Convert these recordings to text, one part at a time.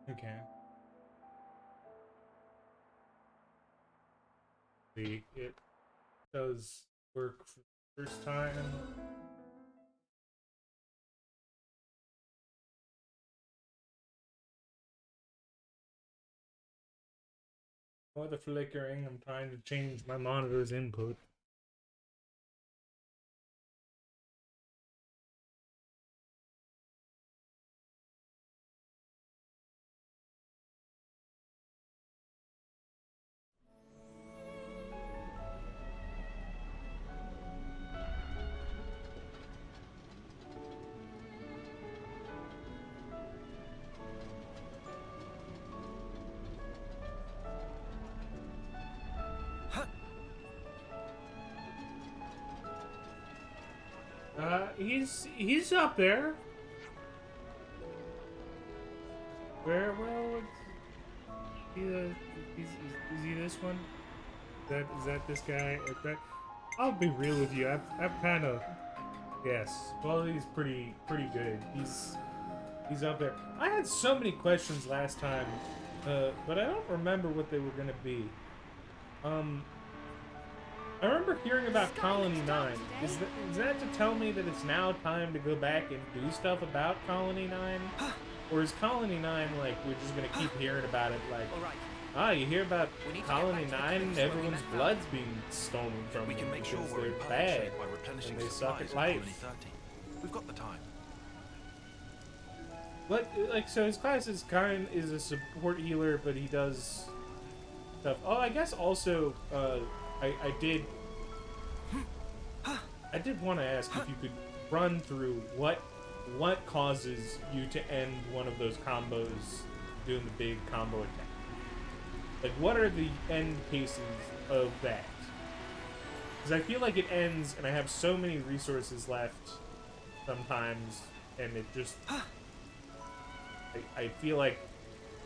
Okay. See, it does work for the first time. Or the flickering, I'm trying to change my monitor's input. He's up there. Well, is he this one? Is that this guy? I'll be real with you. I've kind of, yes. Quality's pretty good. He's up there. I had so many questions last time, but I don't remember what they were gonna be. I remember hearing about Colony 9. Is that to tell me that it's now time to go back and do stuff about Colony 9? Or is Colony 9 like we're just gonna keep hearing about it like, you hear about Colony 9 and everyone's blood's being stolen from them because they're bad and they suck at life. We've got the time. But like, so his class is is a support healer, but he does stuff. Oh, I guess also I did want to ask if you could run through what causes you to end one of those combos doing the big combo attack. Like, what are the end cases of that? Because I feel like it ends, and I have so many resources left sometimes, and it just... I feel like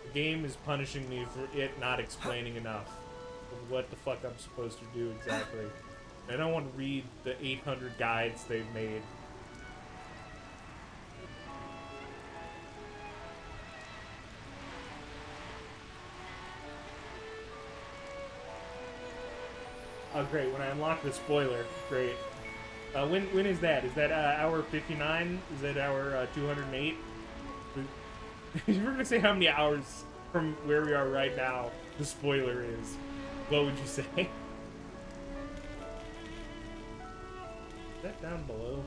the game is punishing me for it not explaining enough of what the fuck I'm supposed to do exactly. I don't want to read the 800 guides they've made. Oh, great. When I unlock the spoiler, great. When is that? Is that hour 59? Is that hour 208? You were gonna say how many hours from where we are right now the spoiler is. What would you say? Is that down below?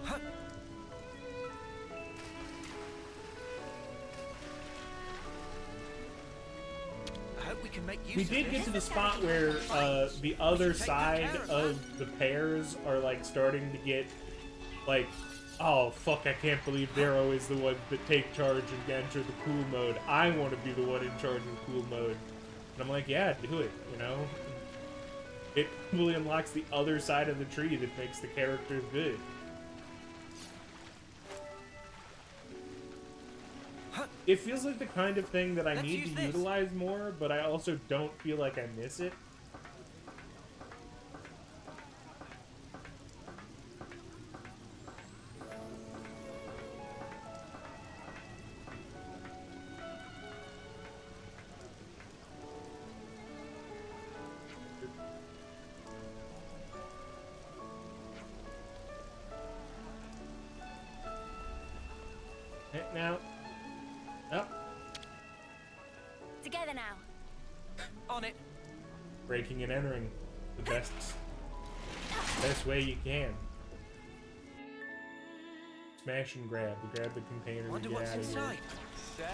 We did get to the spot where the other side of the pairs are like starting to get like, oh fuck, I can't believe Darrow is the one that take charge and enter the cool mode. I want to be the one in charge of cool mode. And I'm like, yeah, do it, you know? It really unlocks the other side of the tree that makes the characters good. It feels like the kind of thing that I need to utilize more, but I also don't feel like I miss it. Now, oh. Together now. On it. Breaking and entering. The best way you can. Smash and grab. Grab the container Wonder to get what's out of here. inside. Say,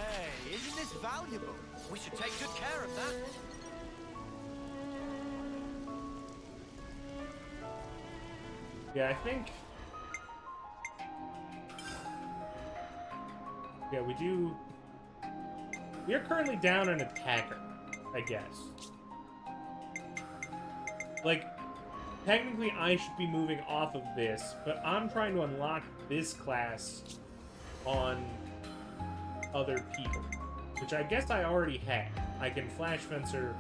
isn't this valuable? We should take good care of that. Yeah, I think... Yeah, we do... We are currently down an attacker, I guess. Like, technically I should be moving off of this, but I'm trying to unlock this class on other people, which I guess I already have. I can Flash Fencer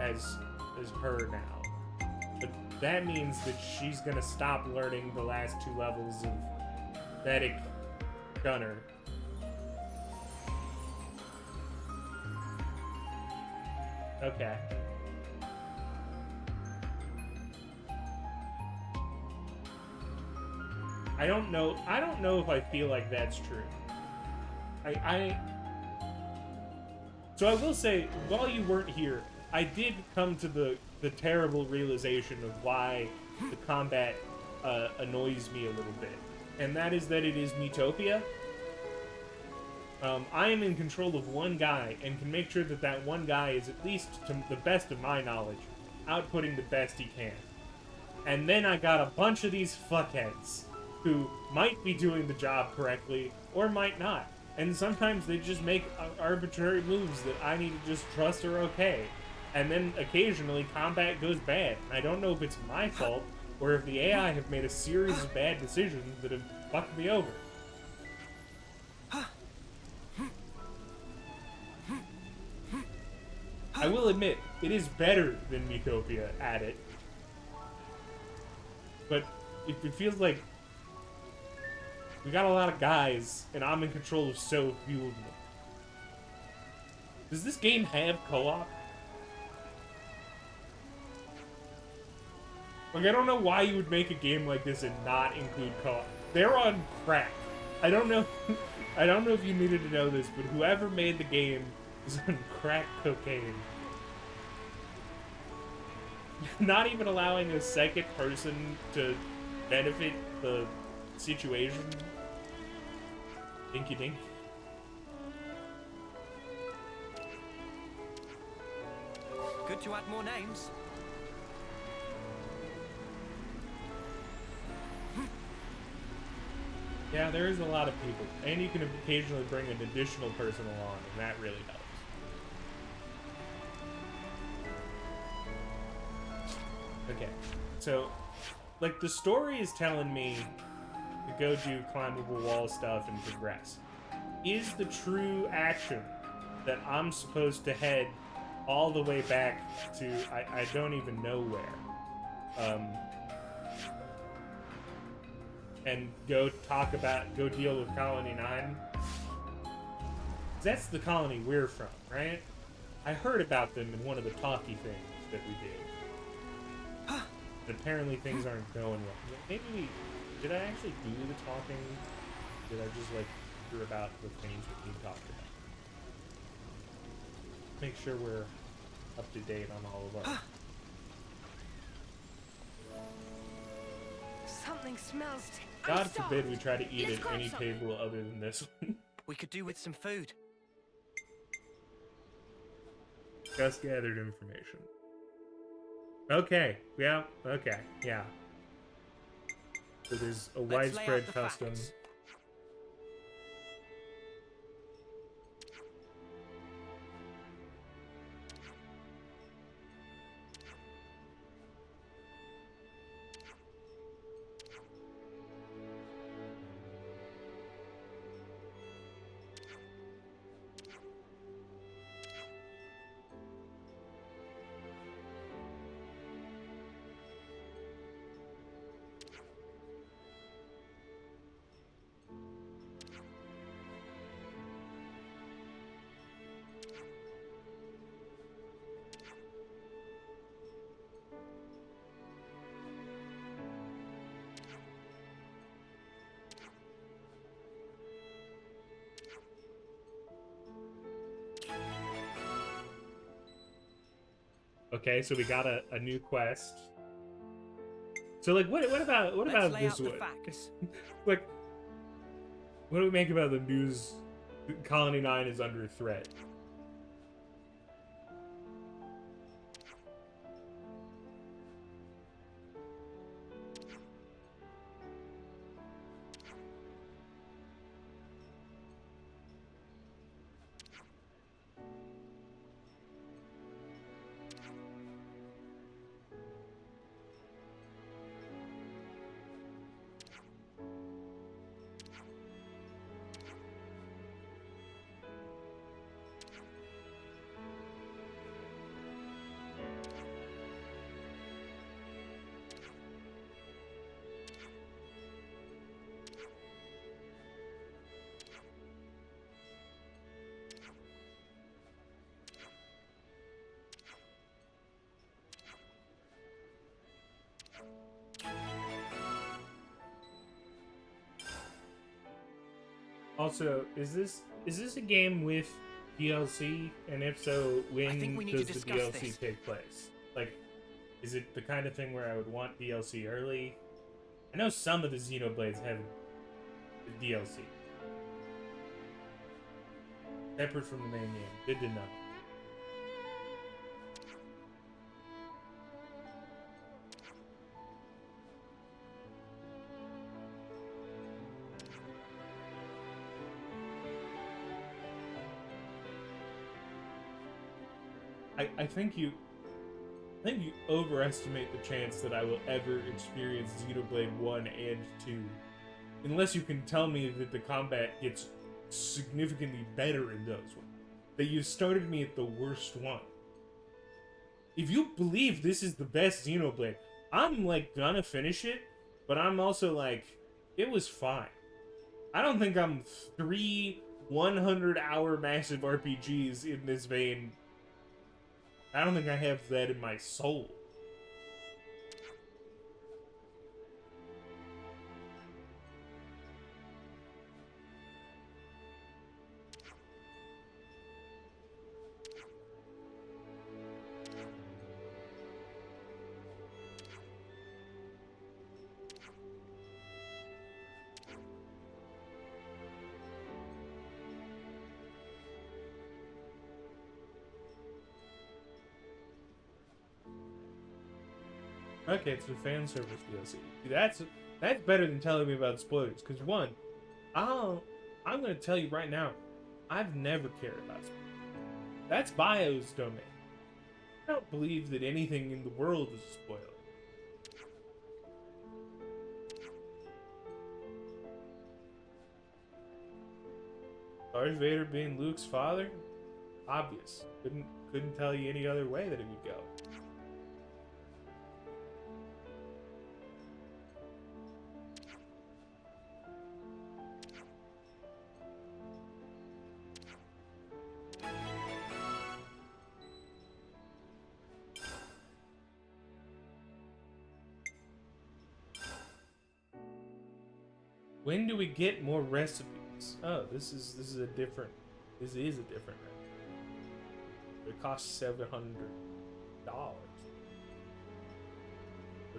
as her now. But that means that she's gonna stop learning the last 2 levels of Medic Gunner. Okay. I don't know. I don't know if I feel like that's true. I So I will say, while you weren't here, I did come to the terrible realization of why the combat annoys me a little bit, and that is that it is Miitopia. I am in control of one guy and can make sure that that one guy is, at least to the best of my knowledge, outputting the best he can. And then I got a bunch of these fuckheads who might be doing the job correctly or might not. And sometimes they just make arbitrary moves that I need to just trust are okay. And then occasionally combat goes bad. I don't know if it's my fault or if the AI have made a series of bad decisions that have fucked me over. I will admit, it is better than Miitopia at it. But it feels like we got a lot of guys, and I'm in control of so few of them. Does this game have co-op? Like, I don't know why you would make a game like this and not include co-op. They're on crack. I don't know. I don't know if you needed to know this, but whoever made the game is on crack cocaine. Not even allowing a second person to benefit the situation. Dinky dink. Good to add more names. Yeah, there is a lot of people. And you can occasionally bring an additional person along, and that really helps. Okay, so, like, the story is telling me to go do climbable wall stuff and progress. Is the true action that I'm supposed to head all the way back to, I don't even know where, and go deal with Colony 9? That's the colony we're from, right? I heard about them in one of the talky things that we did. Apparently things aren't going well. Maybe did I actually do the talking? Did I just, like, hear about the things that we talked about? Make sure we're up to date on all of our... Something smells. God forbid we try to eat at any table other than this one. We could do with some food. Just gathered information. Okay, yeah, okay, yeah. So there's a Let's lay out widespread the custom. facts. Okay, so we got a new quest. So, like, what about Let's lay this out the one? facts. Like, what do we make about the news? Colony 9 is under threat. Also, is this a game with DLC? And if so, I think when we need to does the discuss DLC this. take place? Like, is it the kind of thing where I would want DLC early? I know some of the Xenoblades have DLC separate from the main game. Good to know. I think you overestimate the chance that I will ever experience Xenoblade 1 and 2. Unless you can tell me that the combat gets significantly better in those ones. That you started me at the worst one. If you believe this is the best Xenoblade, I'm like gonna finish it, but I'm also like, it was fine. I don't think I'm 3 100-hour massive RPGs in this vein. I don't think I have that in my soul. Okay, it's a fan service DLC. That's better than telling me about spoilers. Because one, I'm gonna tell you right now, I've never cared about spoilers. That's Bio's domain. I don't believe that anything in the world is a spoiler. Darth Vader being Luke's father? Obvious. Couldn't tell you any other way that it would go. When do we get more recipes? Oh, this is a different recipe. It costs $700. But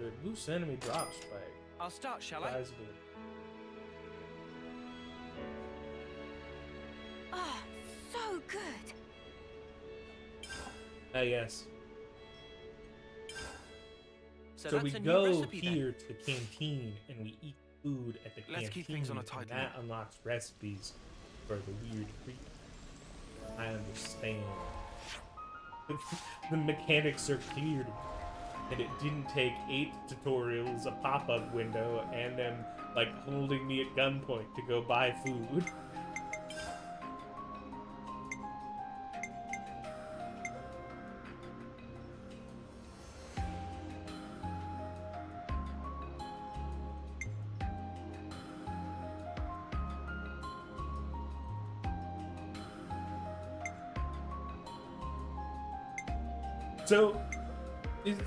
it boosts enemy drops by I'll start, shall I? sizable. Ah, so good. Yes. So we that's a new go recipe, then. here to the canteen and we eat food at the canteen. Let's keep things on a tight and that unlocks recipes for the weird creatures. I understand. The mechanics are clear to me. And it didn't take 8 tutorials, a pop-up window, and them like holding me at gunpoint to go buy food. So, is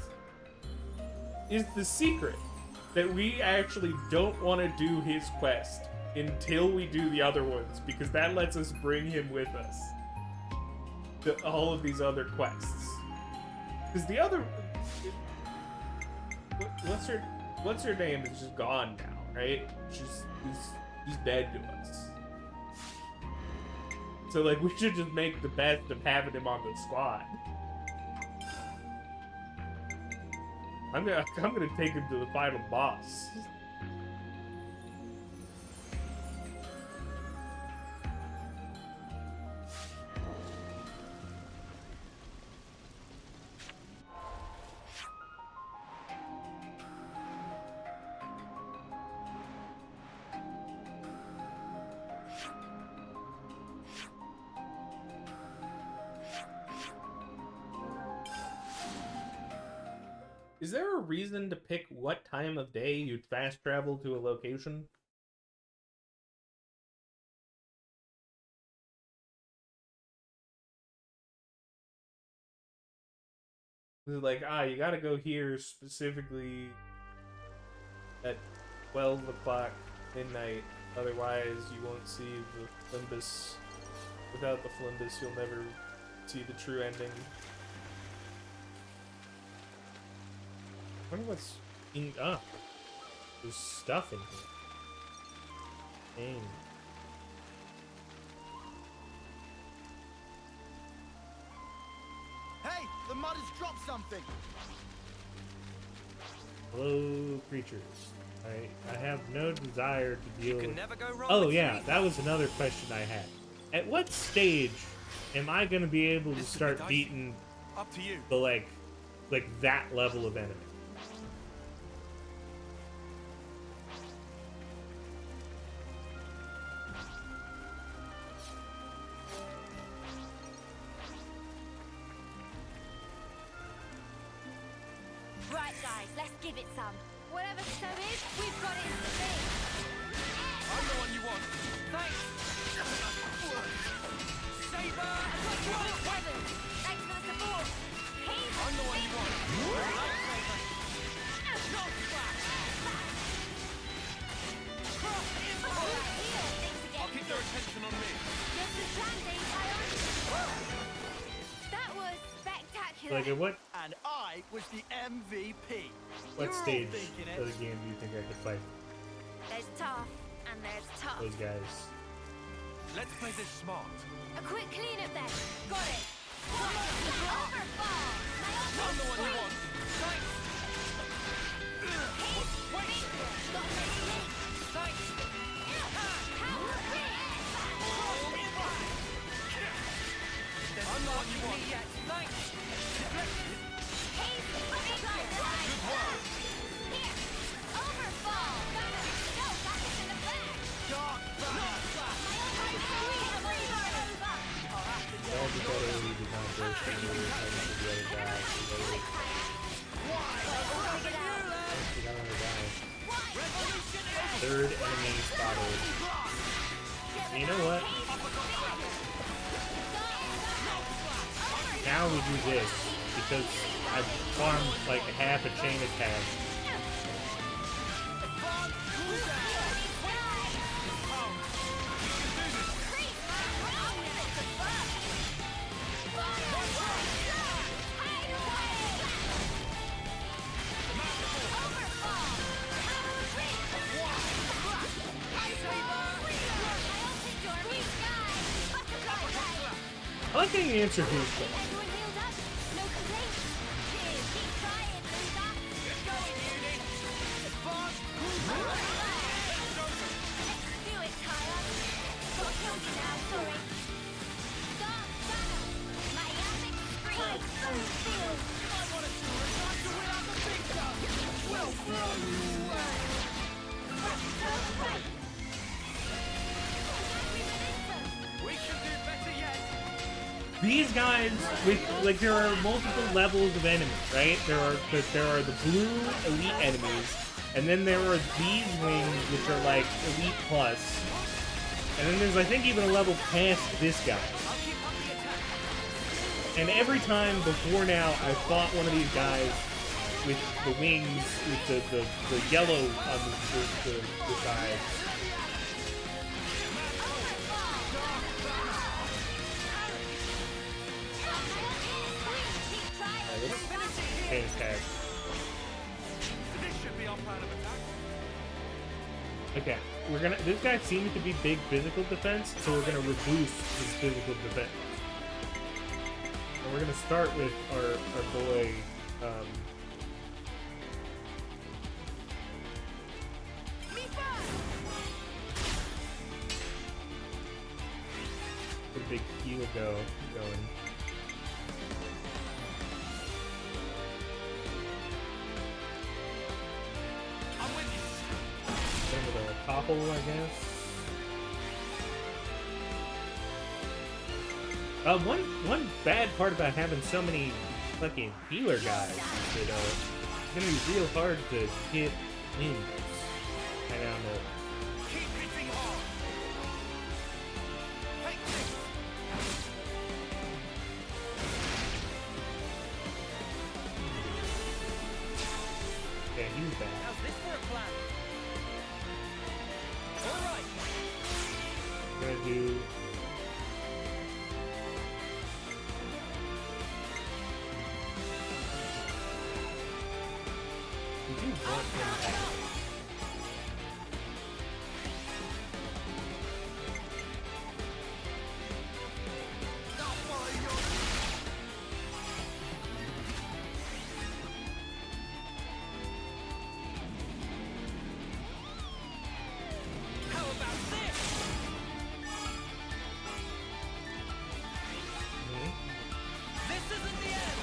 the secret that we actually don't want to do his quest until we do the other ones, because that lets us bring him with us to all of these other quests. Because the other, what's her name is just gone now, right? She's dead to us. So like we should just make the best of having him on the squad. I'm gonna take him to the final boss. Is there a reason to pick what time of day you'd fast travel to a location? Is it like, you gotta go here specifically at 12 o'clock midnight Otherwise, you won't see the Flimbus. Without the Flimbus, you'll never see the true ending. I wonder what's in. Ah, there's stuff in here. Dang. Hey, the mud has dropped something. Hello, creatures. I have no desire to deal You can with. never go wrong Oh with yeah, Sweet. that was another question I had. At what stage am I gonna be able to This is a start bit beating Up to you. the like that level of enemy? Right, guys, let's give it some. Whatever so is, we've got it in the bin. I'm the one you want. Thanks. Saber. Weapons. Thanks for the support. He's I'm the one you want. Lightsaber. I'll keep their attention on me. Just as handy, That was spectacular. Like at what And I was the MVP. what You're all stage thinking it. of the game do you think I could fight There's tough and there's tough. those guys? Let's play this smart. A quick cleanup then. Got it. Overfall. I'm the one you want. Thanks. Got this link. Thanks. I'm the one you want. Thanks. Dark All the better we did not go through the other guy. We got another guy. Third enemy spotted. And you know what? Now we do this because I've farmed like half a chain attack. I like getting introduced though. Everyone healed up? No complaints? Cheers, keep trying, loser. Going uni. Let's do it, Tyler. Got killed you now, sorry. Dark Shadow. My epic scream. Field. I wanted to resign to win out the big stuff. We'll blow you away. We can do better yet. These guys, with like, there are multiple levels of enemies, right? There are the blue elite enemies, and then there are these wings, which are like elite plus, and then there's I think even a level past this guy. I'll keep up the attack. And every time before now, I fought one of these guys with the wings, with the yellow on the side. Pain attack. This should be our plan of attack. Okay, this guy seems to be big physical defense, so we're gonna reduce his physical defense. And we're gonna start with our boy, the big Hugo going. I'm with you. Then with a topple, I guess. One bad part about having so many fucking healer guys is that it's gonna be real hard to hit wins. I don't know. Keep hitting hard. Take this. Yeah, he's bad. How's this for a plan? All right. do. We do want him back. How about this? Mhm. This isn't the end.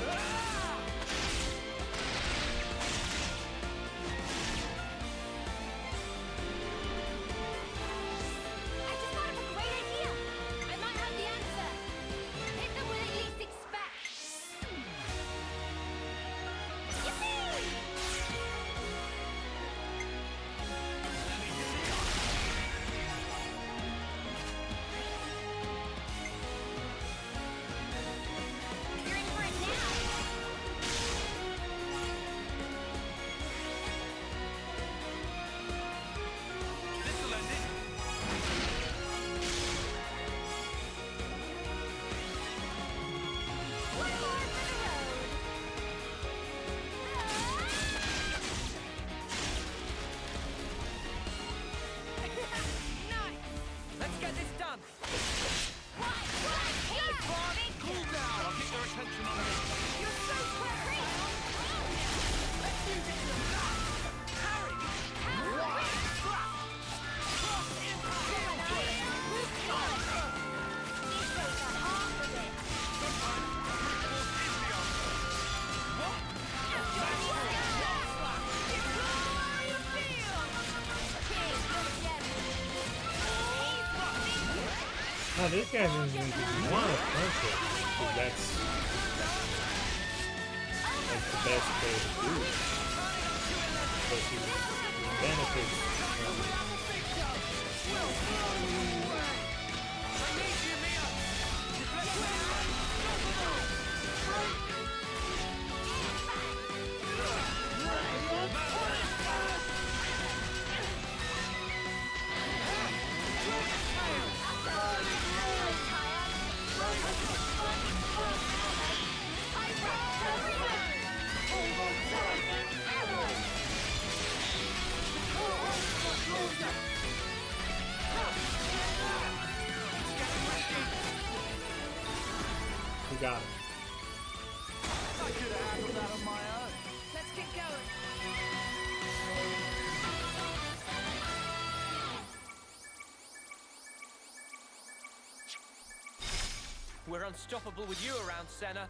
Ah! I just thought of a great idea. I might have the answer. Hit them when they least expect. Yippee! You're in for it now. This'll end it. One more for the road. Nice. Let's get this done. What? He's Cool down. I'll get your attention on this. You're so quick. Let's use it to the max. Harry. Oh, this guy's in the want to punch it. 'Cause that's the best way to do it. But he benefits from We got him. I could have handled that on my own. Let's get going. We're unstoppable with you around, Senna.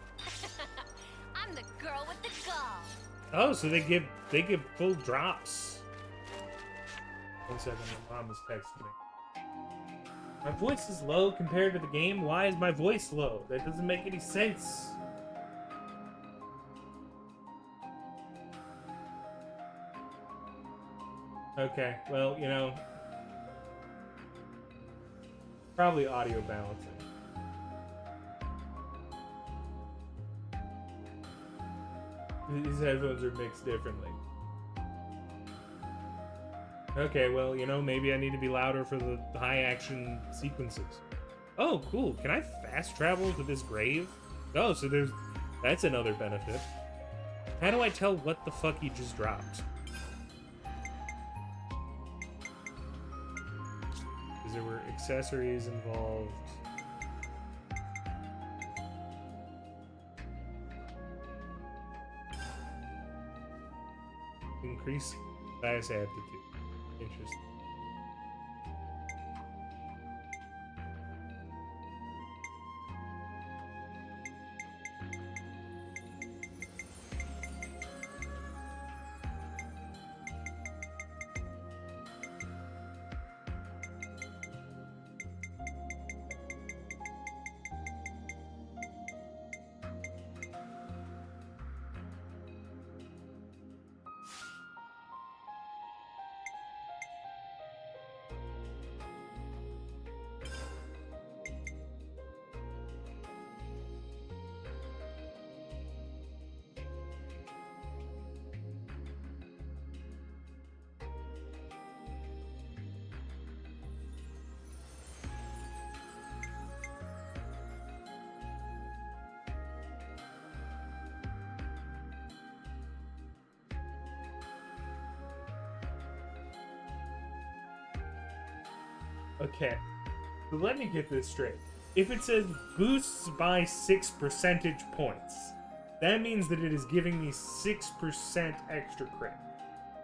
I'm the girl with the gall. Oh, so they give full drops. 1 second, my mom is texting me. My voice is low compared to the game. Why is my voice low? That doesn't make any sense. Okay, well, you know, probably audio balancing. These headphones are mixed differently. Okay, well, you know, maybe I need to be louder for the high action sequences. Oh, cool. Can I fast travel to this grave? Oh, so that's another benefit. How do I tell what the fuck he just dropped? Because there were accessories involved. Increase bias aptitude. Interesting. Okay. So let me get this straight. If it says boosts by 6 percentage points, that means that it is giving me 6% extra crit.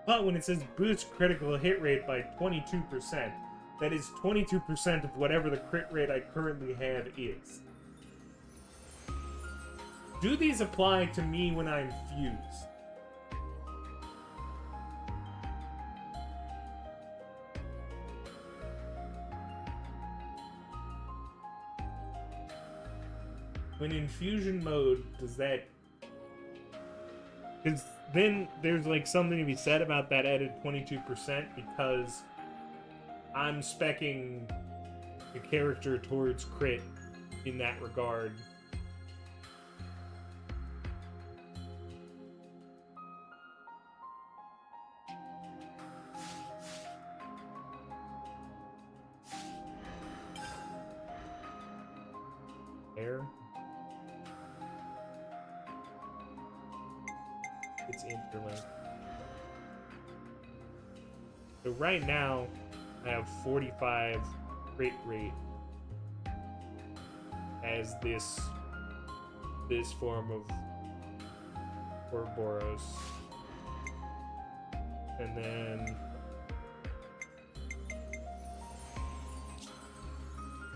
But when it says boost critical hit rate by 22%, that is 22% of whatever the crit rate I currently have is. Do these apply to me when I'm fused? When in fusion mode, does that... Because then there's like something to be said about that added 22% because I'm speccing the character towards crit in that regard. Air. It's interlinked. So right now, I have 45 crit rate as this form of Ouroboros. And then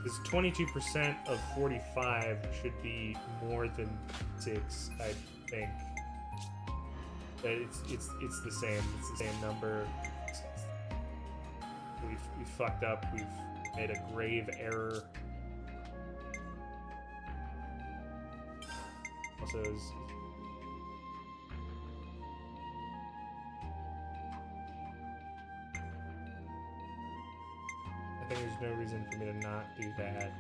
this 22% of 45 should be more than 6, I think. That it's the same. It's the same number. We fucked up. We've made a grave error. Also, I think there's no reason for me to not do that.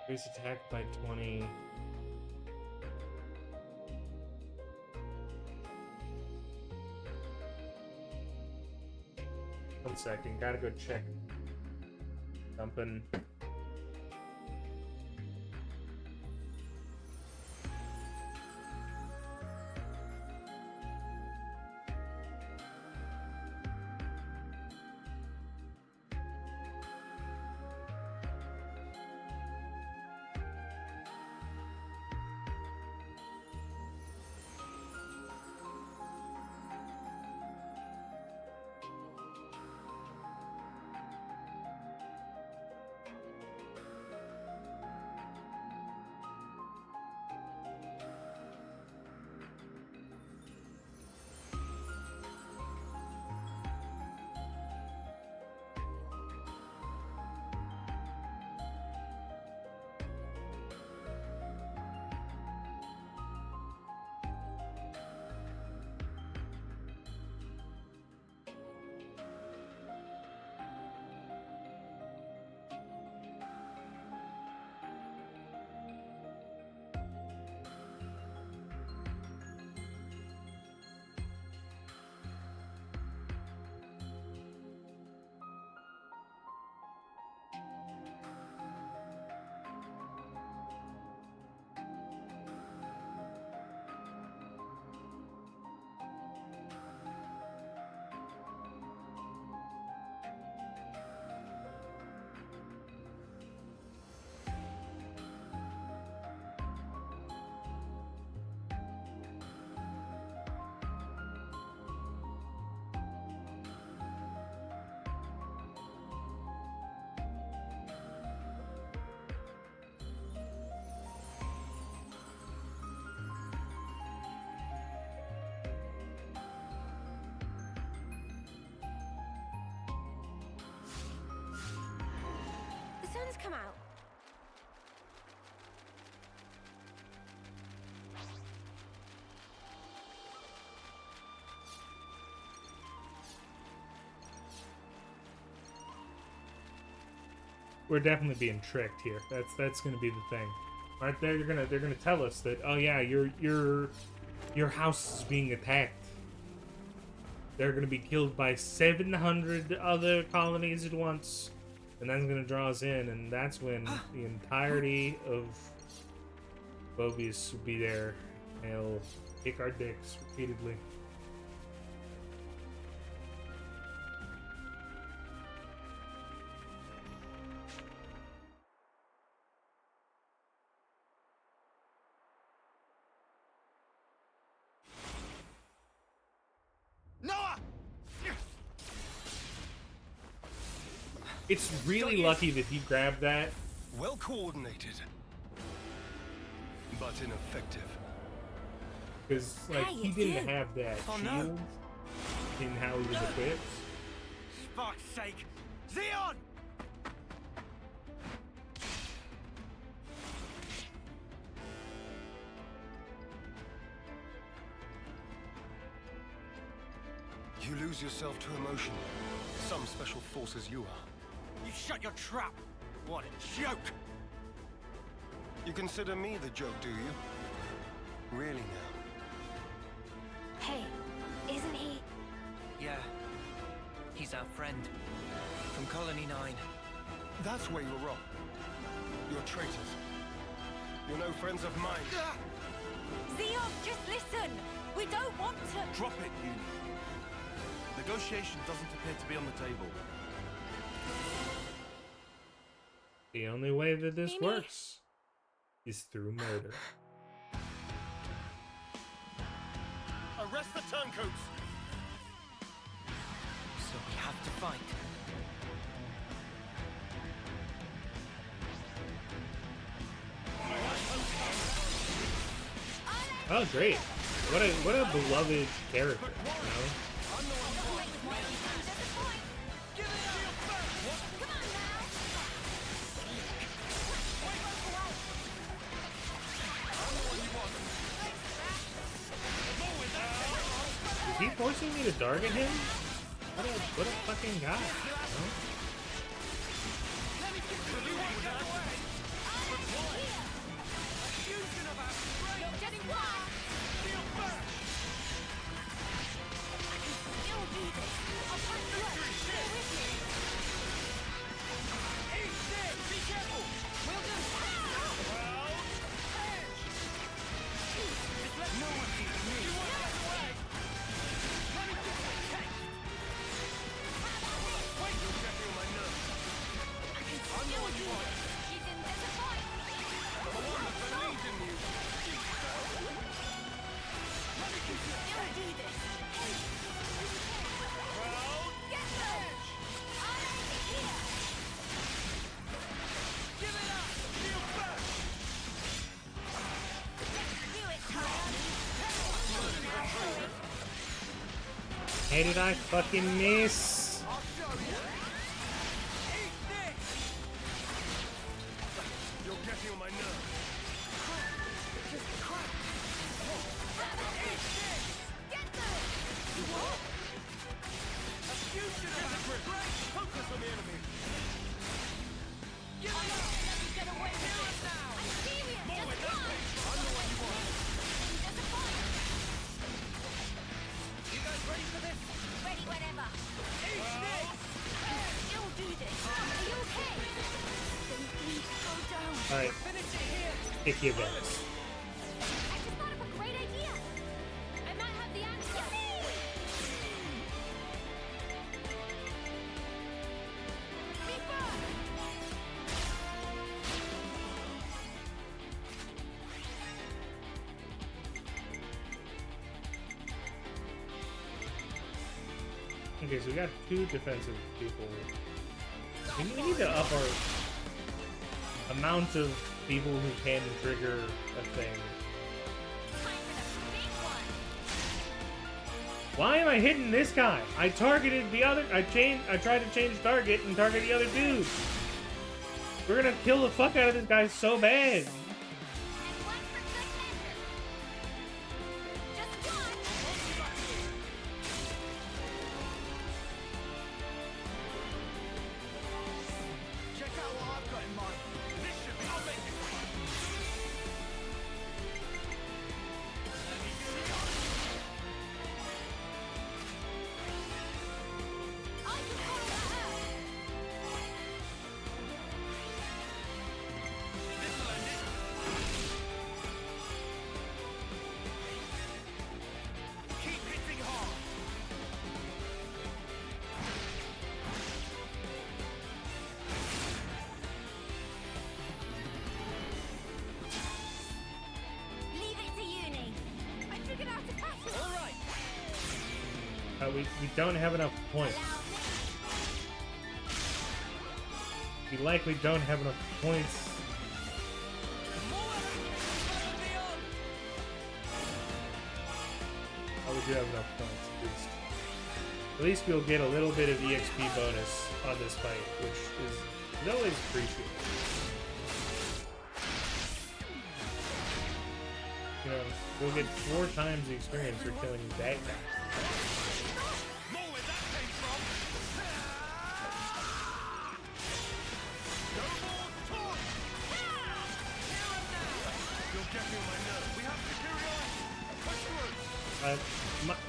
Increase attack by 20. One second, gotta go check. Dumping. The sun's come out. We're definitely being tricked here. That's going to be the thing. Right there, they're gonna tell us that, oh yeah, your Your house is being attacked. They're gonna be killed by 700 other colonies at once. And that's gonna draw us in, and that's when the entirety of Bobius will be there. And he'll kick our dicks repeatedly. Noah! It's really lucky that he grabbed that. Well coordinated, but ineffective. Because, like, Hey, he it's didn't you. have that Oh, shield no. in how he was equipped. Fuck's sake! Xeon! You lose yourself to emotion. Some special force as you are. You shut your trap! What a joke! You consider me the joke, do you? Really now? Hey, isn't he? Yeah. He's our friend. From Colony 9. That's where you're wrong. You're traitors. You're no friends of mine. Xeon, just listen! We don't want to... Drop it, Uni. Negotiation doesn't appear to be on the table. The only way that this Mimi. works is through murder. Arrest the turncoats! So we have to fight. Oh, great! What a beloved character, you know? Is he forcing me to target him? What a fucking guy, you know? Getting wild! You'll do this. I'll find you. Stay with me. Be careful! We'll do no one needs me. You want that way? Let me get that tank. Wait, you're getting on my nerves. I can still do this. She's in disappointment. I'm the one that believes in you. Still do this. Hey. Get them. I'm here. Give it up. Feel back. Do it, Kyle. Hey, did I fucking miss? I'll show you. Eat this! You're getting on my nerves. Get them. Focus on the enemy. Give it up. Let me get away with it now. I'm serious. Just one. I know what you want. Disappointed. You guys ready for this? Ready whenever. Still do this. Are you okay? Then please go down. Alright, Finish it here! kick your ass. I just thought of a great idea. I might have the answer. Reaper! Okay, so we got two defensive people. We need to up our amount of people who can trigger a thing. Time for the big one. Why am I hitting this guy? I targeted the other. I tried to change target and target the other dude. We're gonna kill the fuck out of this guy so bad. And one for good measure. Just one. Check out what I've got in mind. This should be... I'll make it. we don't have enough points. We likely don't have enough points. Oh, we do have enough points, at least. At least we'll get a little bit of EXP bonus on this fight, which is always appreciated. You know, we'll get 4 times the experience for killing that guy. More where that came from. No more talk. You're getting on my nerves. We have superiority. Push through.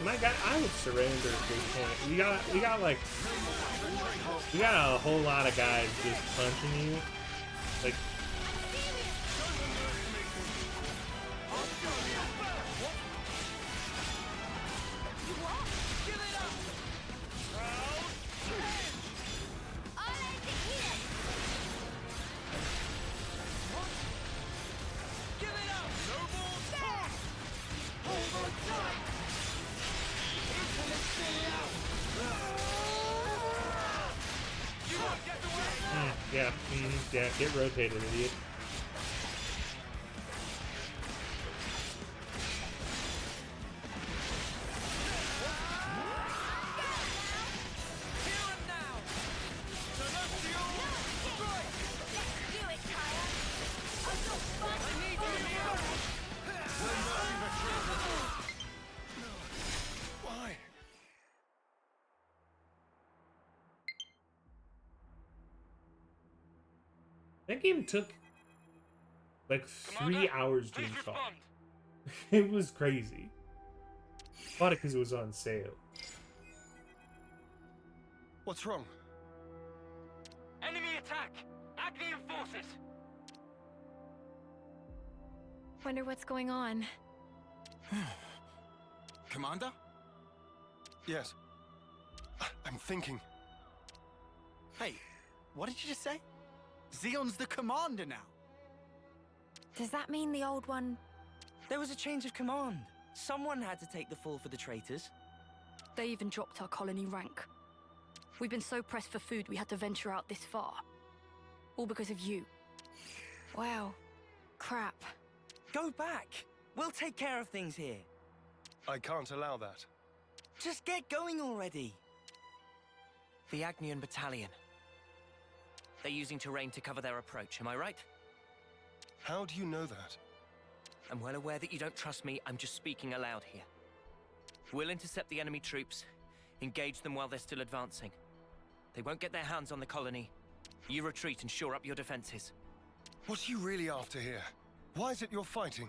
My guy, I would surrender at this point. We got a whole lot of guys just punching you. Like, yeah, get rotated, idiot. Why? That game took like 3 Commander, hours to please install. respond. It was crazy. Bought it because it was on sale. What's wrong? Enemy attack. Agnian forces. Wonder what's going on. Commander? Yes. I'm thinking. Hey, what did you just say? Zeon's the commander now. Does that mean the old one? There was a change of command. Someone had to take the fall for the traitors. They even dropped our colony rank. We've been so pressed for food we had to venture out this far. All because of you. Wow. Crap. Go back. We'll take care of things here. I can't allow that. Just get going already. The Agnian Battalion. They're using terrain to cover their approach, am I right? How do you know that? I'm well aware that you don't trust me, I'm just speaking aloud here. We'll intercept the enemy troops, engage them while they're still advancing. They won't get their hands on the colony. You retreat and shore up your defenses. What are you really after here? Why is it you're fighting?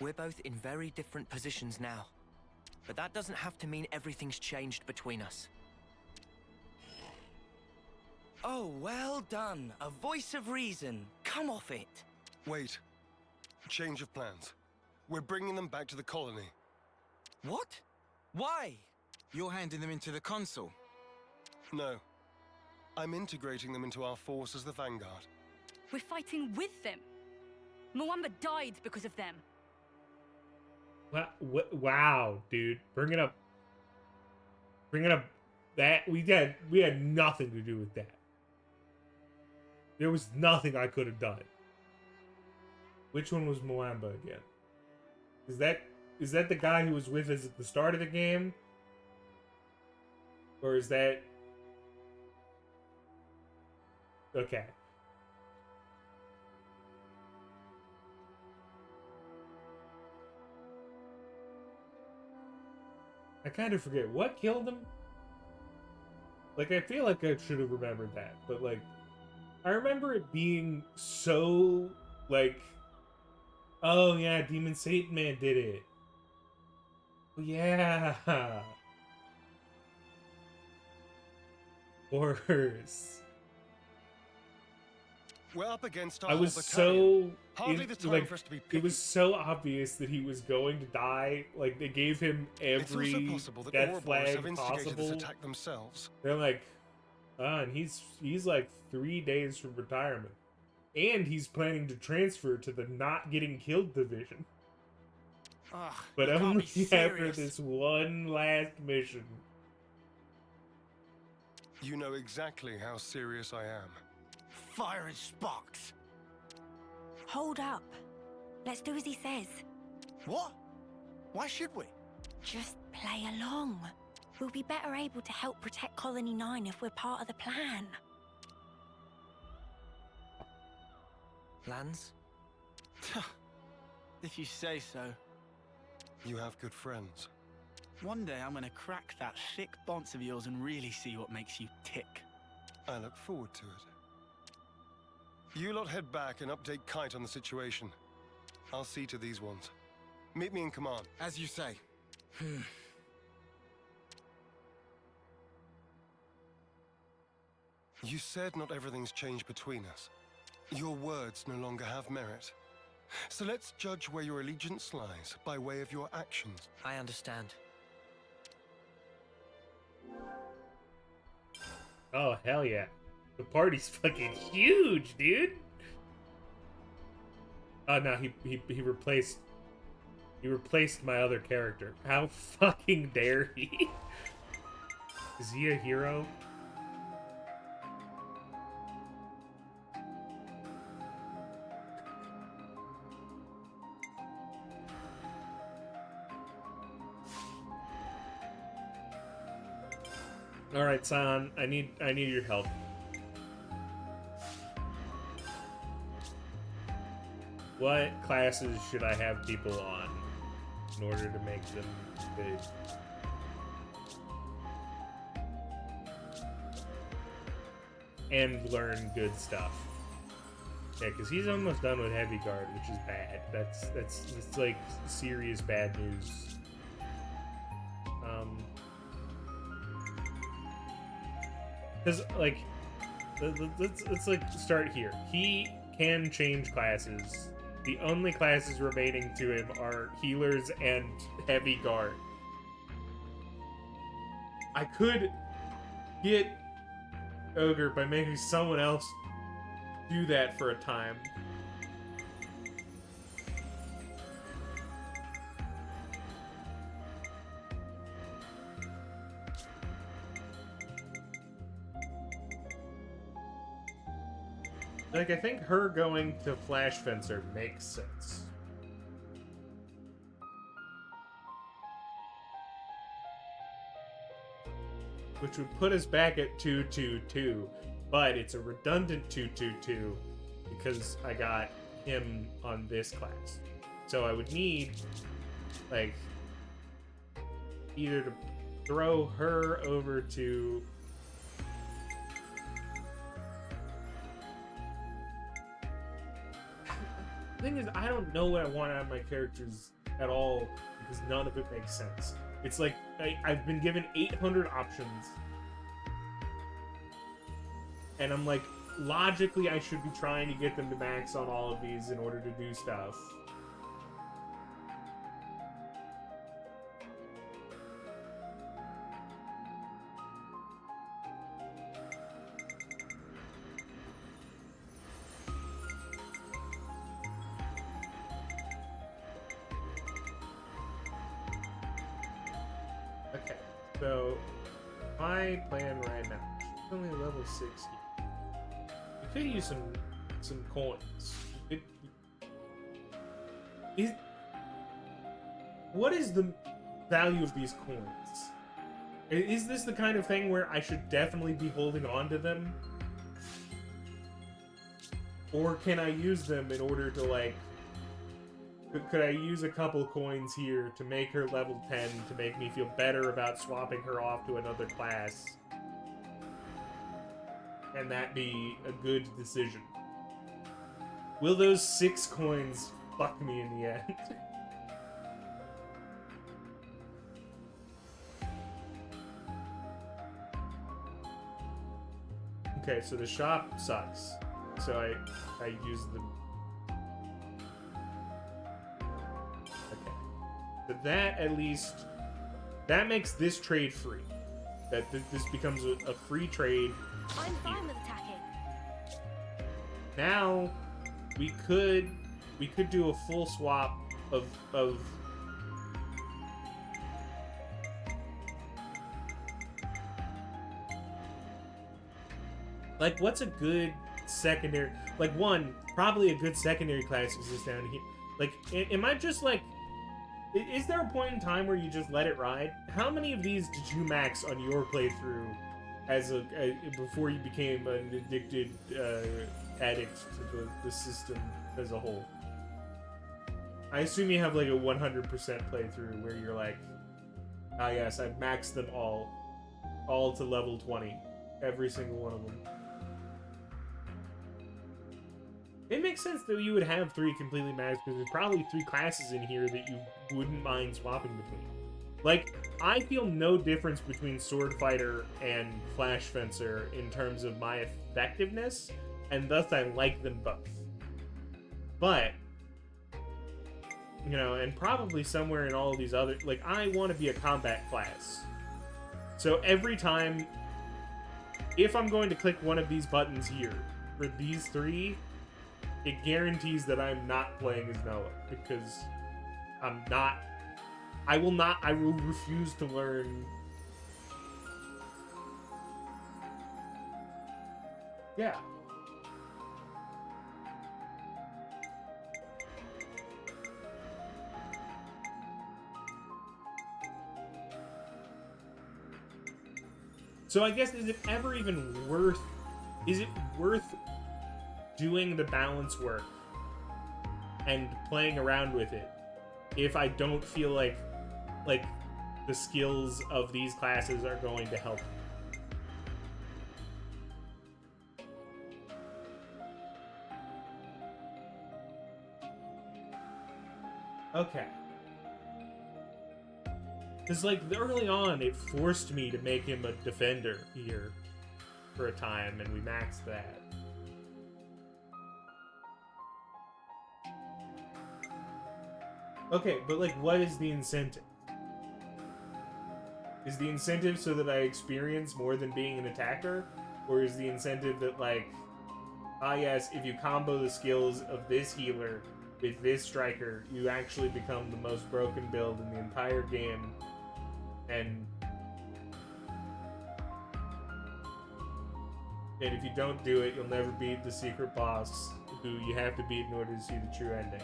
We're both in very different positions now. But that doesn't have to mean everything's changed between us. Oh, well done. A voice of reason. Come off it. Wait. Change of plans. We're bringing them back to the colony. What? Why? You're handing them into the Consul. No. I'm integrating them into our force as the Vanguard. We're fighting with them. Mwamba died because of them. Wow, dude. Bring it up. Bring it up. That we had nothing to do with that. There was nothing I could have done. Which one was Mwamba again? Is that the guy who was with us at the start of the game? Or is that... Okay. I kind of forget. What killed him? Like, I feel like I should have remembered that. But, like, I remember it being so, like... Oh, yeah, Demon Satan Man did it. Oh, yeah. Horrors. We're up against our I was battalion. so... Hardly the time like, for us to be it picky. was so obvious that he was going to die. Like, they gave him It's also every possible that death Ouroboros flag have instigated this possible. attack themselves. They're like, and he's like 3 days from retirement. And he's planning to transfer to the not getting killed division. Ugh, But you can't only be after serious. this one last mission. You know exactly how serious I am. Fire and sparks. Hold up. Let's do as he says. What? Why should we? Just play along. We'll be better able to help protect Colony 9 if we're part of the plan. Plans? If you say so. You have good friends. One day I'm gonna crack that thick bonce of yours and really see what makes you tick. I look forward to it. You lot head back and update Kite on the situation. I'll see to these ones. Meet me in command. As you say. You said not everything's changed between us. Your words no longer have merit. So let's judge where your allegiance lies by way of your actions. I understand. Oh, hell yeah. The party's fucking huge, dude. Oh, no, he replaced my other character. How fucking dare he? Is he a hero? All right, San, I need your help. What classes should I have people on in order to make them good? And learn good stuff. Yeah, because he's almost done with Heavy Guard, which is bad. That's like serious bad news. Because, like, let's like start here. He can change classes. The only classes remaining to him are healers and Heavy Guard. I could get Ogre by making someone else do that for a time. Like, I think her going to Flash Fencer makes sense. Which would put us back at 222, but it's a redundant 222 because I got him on this class. So I would need, like, either to throw her over to... The thing is, I don't know what I want out of my characters at all because none of it makes sense. It's like I've been given 800 options, and I'm like, logically, I should be trying to get them to max on all of these in order to do stuff. Okay, so my plan right now, she's only level 6 here. We could use some coins. What is the value of these coins? Is this the kind of thing where I should definitely be holding on to them? Or can I use them in order to, like... Could I use a couple coins here to make her level 10 to make me feel better about swapping her off to another class? And that be a good decision? Will those 6 coins fuck me in the end? Okay, so the shop sucks. So I use the... But that, at least, that makes this trade free. That this becomes a free trade. I'm fine with attacking. Now, we could do a full swap of Like, what's a good secondary... Like, one, probably a good secondary class exists down here. Like, am I just, like... Is there a point in time where you just let it ride? How many of these did you max on your playthrough as before you became an addicted addict to the system as a whole? I assume you have, like, a 100% playthrough where you're like, ah, yes, I've maxed them all to level 20. Every single one of them. It makes sense that you would have 3 completely maxed, because there's probably 3 classes in here that you wouldn't mind swapping between. Like, I feel no difference between Sword Fighter and Flash Fencer in terms of my effectiveness, and thus I like them both. But, you know, and probably somewhere in all of these other... Like, I want to be a combat class. So every time... If I'm going to click one of these buttons here, for these 3... It guarantees that I'm not playing as Noah, because I'm not... I will refuse to learn... Yeah. So I guess, is it ever even worth... Is it worth doing the balance work and playing around with it if I don't feel like the skills of these classes are going to help? Okay. Because, like, early on, it forced me to make him a defender here for a time, and we maxed that. Okay, but, like, what is the incentive? Is the incentive so that I experience more than being an attacker? Or is the incentive that, like, ah yes, if you combo the skills of this healer with this striker, you actually become the most broken build in the entire game, and if you don't do it, you'll never beat the secret boss, who you have to beat in order to see the true ending.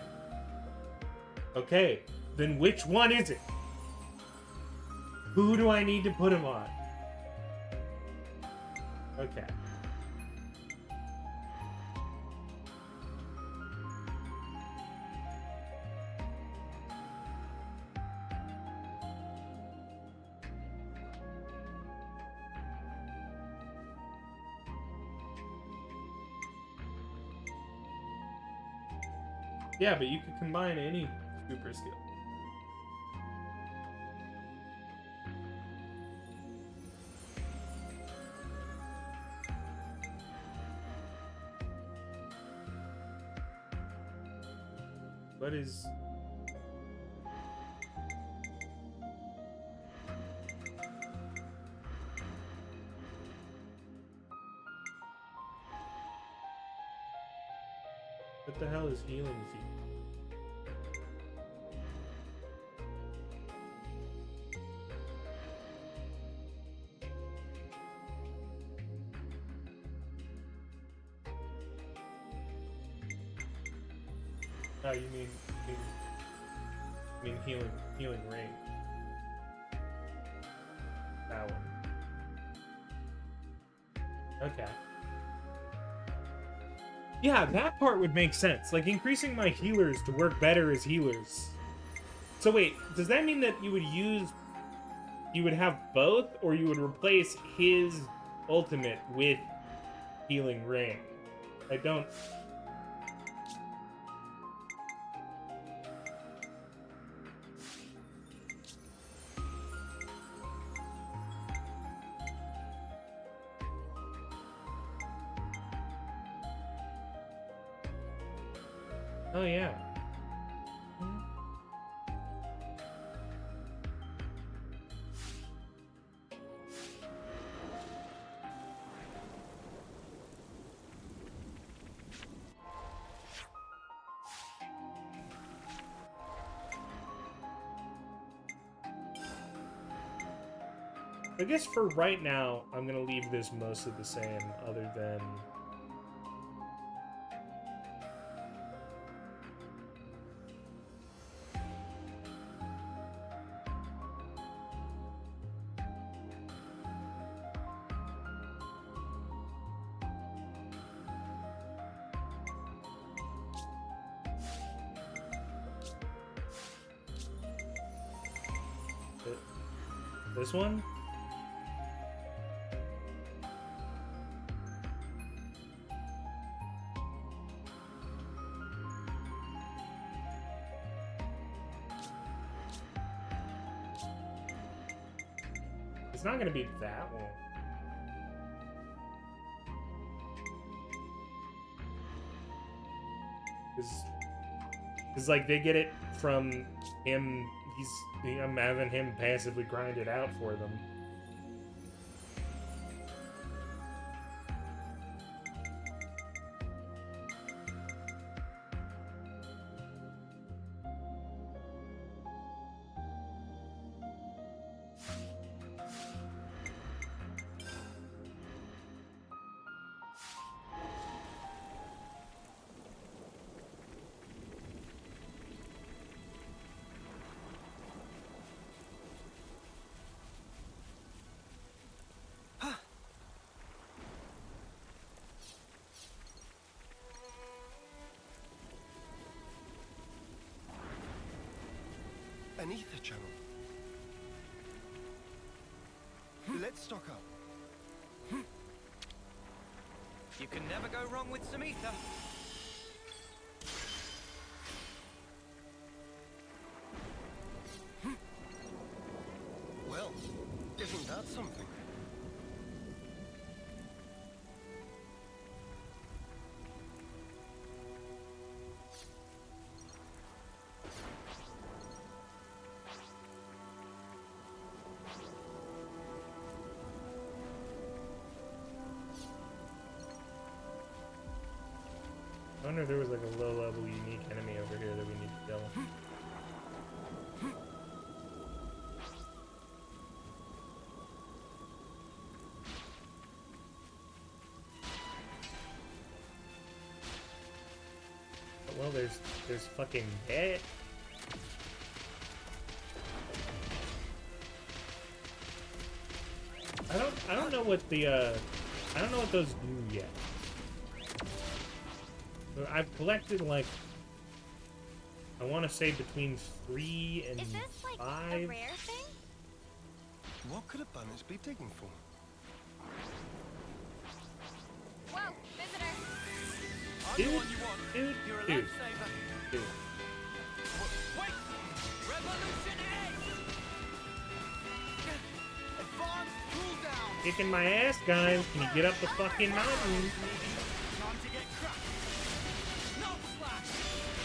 Okay, then which one is it? Who do I need to put him on? Okay. Yeah, but you could combine any super skill. What is... What the hell is healing feat? Oh, you mean healing ring. That one. Okay. Yeah, that part would make sense. Like, increasing my healers to work better as healers. So wait, does that mean that you would have both, or you would replace his ultimate with healing ring? I don't... Oh, yeah. I guess for right now, I'm gonna leave this mostly the same, other than... This one? It's not gonna be that one. Because like they get it from him. I'm having him passively grind it out for them. An ether channel. Let's stock up. You can never go wrong with some ether. Well, isn't that something? I wonder if there was like a low-level unique enemy over here that we need to kill. Well, there's fucking that. I don't know what the I don't know what those do yet. I've collected like I want to say between 3 and Is this like 5. a rare thing? What could a bunnies be digging for? Whoa, visitor. I'm Dude, the one you want. dude, You're a dude. lifesaver. Dude. Wait! Revolution Edge! Advance cooldown. Kicking my ass, guys. Can you get up the fucking mountain? Time to get cracked. No slash!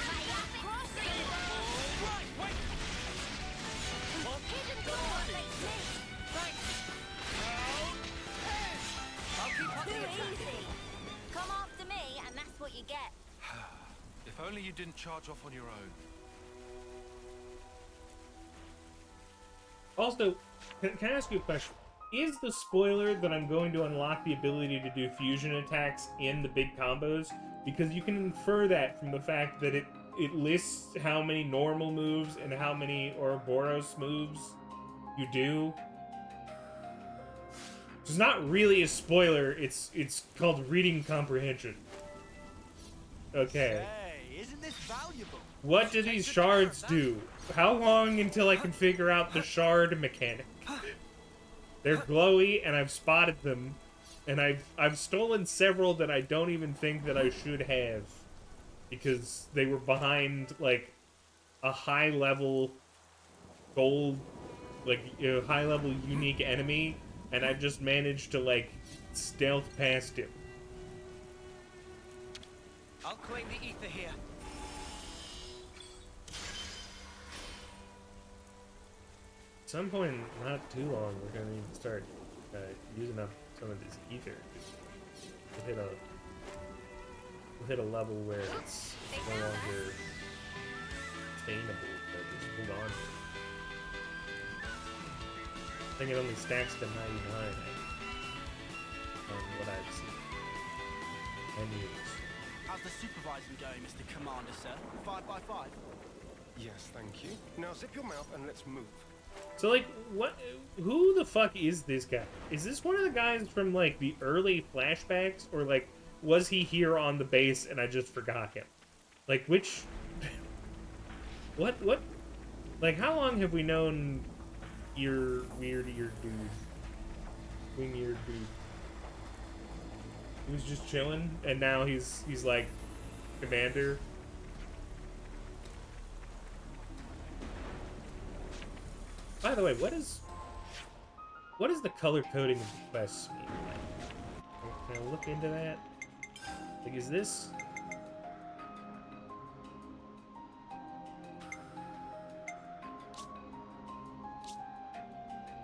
My epic scream. Right, wait! Hidden door makes me Thanks! I'll keep too hunting it. easy. Come after me, and that's what you get. If only you didn't charge off on your own. Also, can I ask you a question? Is the spoiler that I'm going to unlock the ability to do fusion attacks in the big combos? Because you can infer that from the fact that it lists how many normal moves and how many Ouroboros moves you do. It's not really a spoiler, it's called reading comprehension. Okay. Hey, isn't this valuable? What do these shards do? How long until I can figure out the shard mechanic? They're glowy, and I've spotted them, and I've stolen several that I don't even think that I should have, because they were behind like a high-level gold, like high-level unique enemy, and I've just managed to like stealth past him. I'll claim the ether here. At some point, not too long, we're gonna need to start using up some of this ether. We'll hit a level where it's no longer attainable, but just hold on. think it only stacks to 99 on what I've seen. Menus. How's the supervising going, Mr. Commander, sir? 5 by 5? Yes, thank you. Now zip your mouth and let's move. So, like, what? Who the fuck is this guy? Is this one of the guys from, like, the early flashbacks? Or, like, was he here on the base and I just forgot him? Like, which... What? Like, how long have we known your weird-eared dude? Wing-eared dude. He was just chilling, and now he's like, commander. By the way, what does the color coding of the quests mean? Like, can I look into that? Like, is this...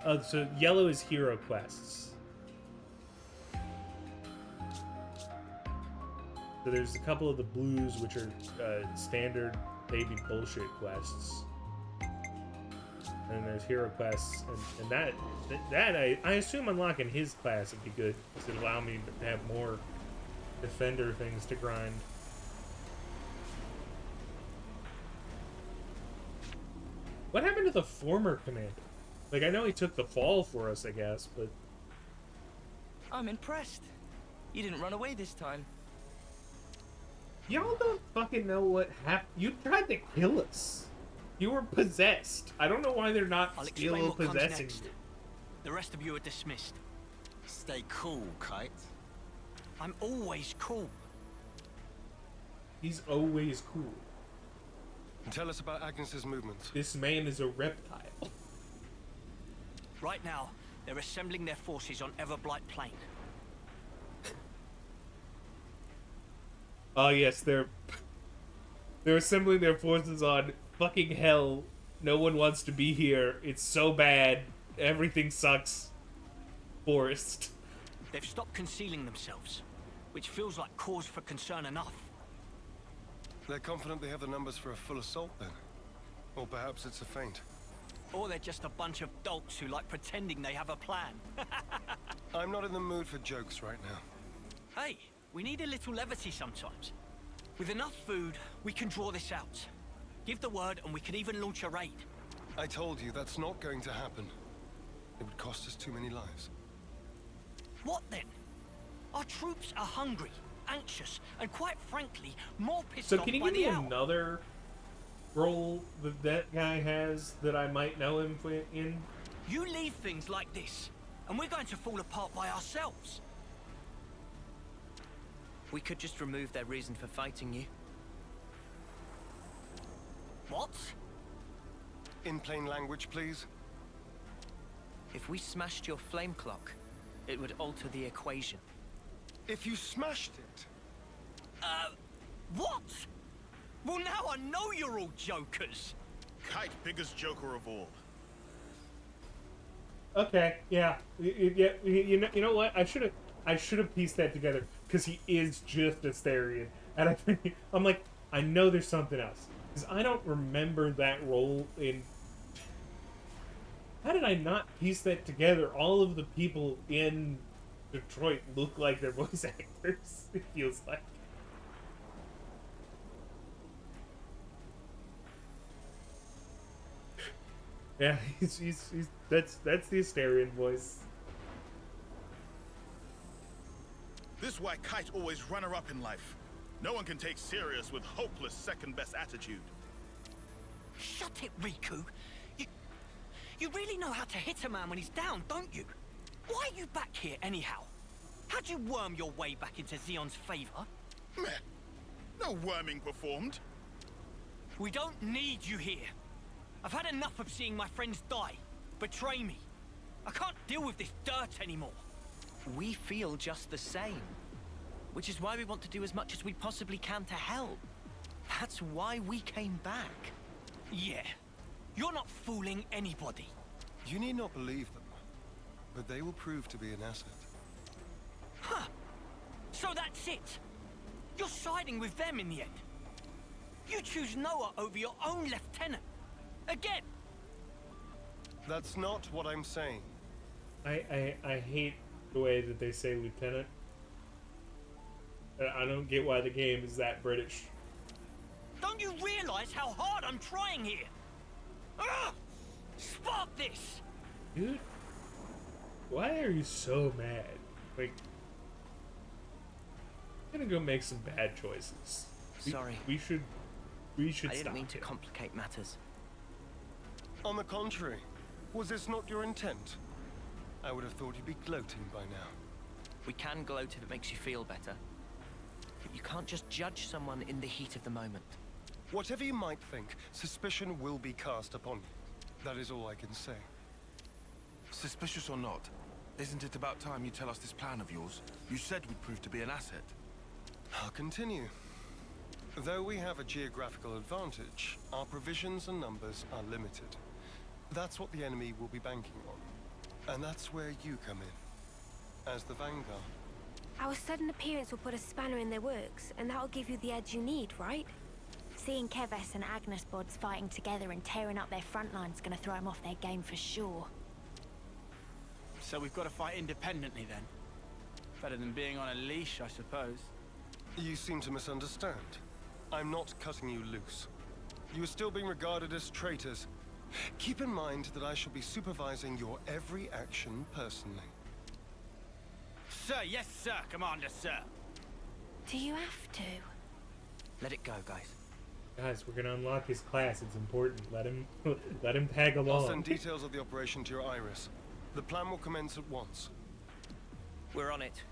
Oh, so yellow is hero quests. So there's a couple of the blues, which are standard baby bullshit quests. And there's hero quests, and that I assume unlocking his class would be good, because it'd allow me to have more defender things to grind. What happened to the former commander? Like, I know he took the fall for us, I guess, but... I'm impressed. You didn't run away this time. Y'all don't fucking know what happened. You tried to kill us. You were possessed. I don't know why they're not I'll explain still what comes possessing next. you. The rest of you are dismissed. Stay cool, Kite. I'm always cool. He's always cool. Tell us about Agnes's movements. This man is a reptile. Right now, they're assembling their forces on Everblight Plain. Oh yes, they're assembling their forces on fucking hell. No one wants to be here. It's so bad. Everything sucks. Forest. They've stopped concealing themselves, which feels like cause for concern enough. They're confident they have the numbers for a full assault then. Or perhaps it's a feint. Or they're just a bunch of dolts who like pretending they have a plan. I'm not in the mood for jokes right now. Hey, we need a little levity sometimes. With enough food, we can draw this out. Give the word and we can even launch a raid. I told you that's not going to happen. It would cost us too many lives. What then? Our troops are hungry, anxious, and quite frankly, more pissed So off can you by give me the hour. another role that guy has that I might know him in? You leave things like this, and we're going to fall apart by ourselves. We could just remove their reason for fighting you. What? In plain language, please. If we smashed your flame clock, it would alter the equation. If you smashed it, What? Well, now I know you're all jokers. Kite, biggest joker of all. Okay, yeah, you know what? I should have pieced that together because he is just Astarion, and I'm like, I know there's something else because I don't remember that role in. How did I not piece that together? All of the people in Detroit look like they're voice actors. It feels like. Yeah, he's that's the Astarion voice. This is why Kite always runner-up in life. No one can take serious with hopeless second-best attitude. Shut it, Riku. You really know how to hit a man when he's down, don't you? Why are you back here anyhow? How'd you worm your way back into Zeon's favor? Meh. No worming performed. We don't need you here. I've had enough of seeing my friends die, betray me. I can't deal with this dirt anymore. We feel just the same. Which is why we want to do as much as we possibly can to help. That's why we came back. Yeah. You're not fooling anybody. you need not believe them, but they will prove to be an asset. Huh. So that's it. You're siding with them in the end. You choose Noah over your own lieutenant. Again. That's not what I'm saying. I hate the way that they say lieutenant. I don't get why the game is that British. Don't you realize how hard I'm trying here? Ugh! Spark this! Dude, why are you so mad? Like, I'm gonna go make some bad choices. Sorry. We should I stop didn't mean to it. complicate matters. On the contrary, was this not your intent? I would have thought you'd be gloating by now. We can gloat if it makes you feel better. But you can't just judge someone in the heat of the moment. Whatever you might think, suspicion will be cast upon you. That is all I can say. Suspicious or not, isn't it about time you tell us this plan of yours? You said we'd prove to be an asset. I'll continue. Though we have a geographical advantage, our provisions and numbers are limited. That's what the enemy will be banking on. And that's where you come in. As the Vanguard. Our sudden appearance will put a spanner in their works, and that'll give you the edge you need, right? Seeing Keves and Agnes bods fighting together and tearing up their front line's gonna throw them off their game for sure. So we've got to fight independently then? Better than being on a leash, I suppose. You seem to misunderstand. I'm not cutting you loose. You are still being regarded as traitors. Keep in mind that I shall be supervising your every action personally. Sir, yes, sir, Commander, sir. Do you have to? Let it go, guys. Guys, we're gonna unlock his class. It's important. Let him tag I'll along. send details of the operation to your Iris. The plan will commence at once. We're on it.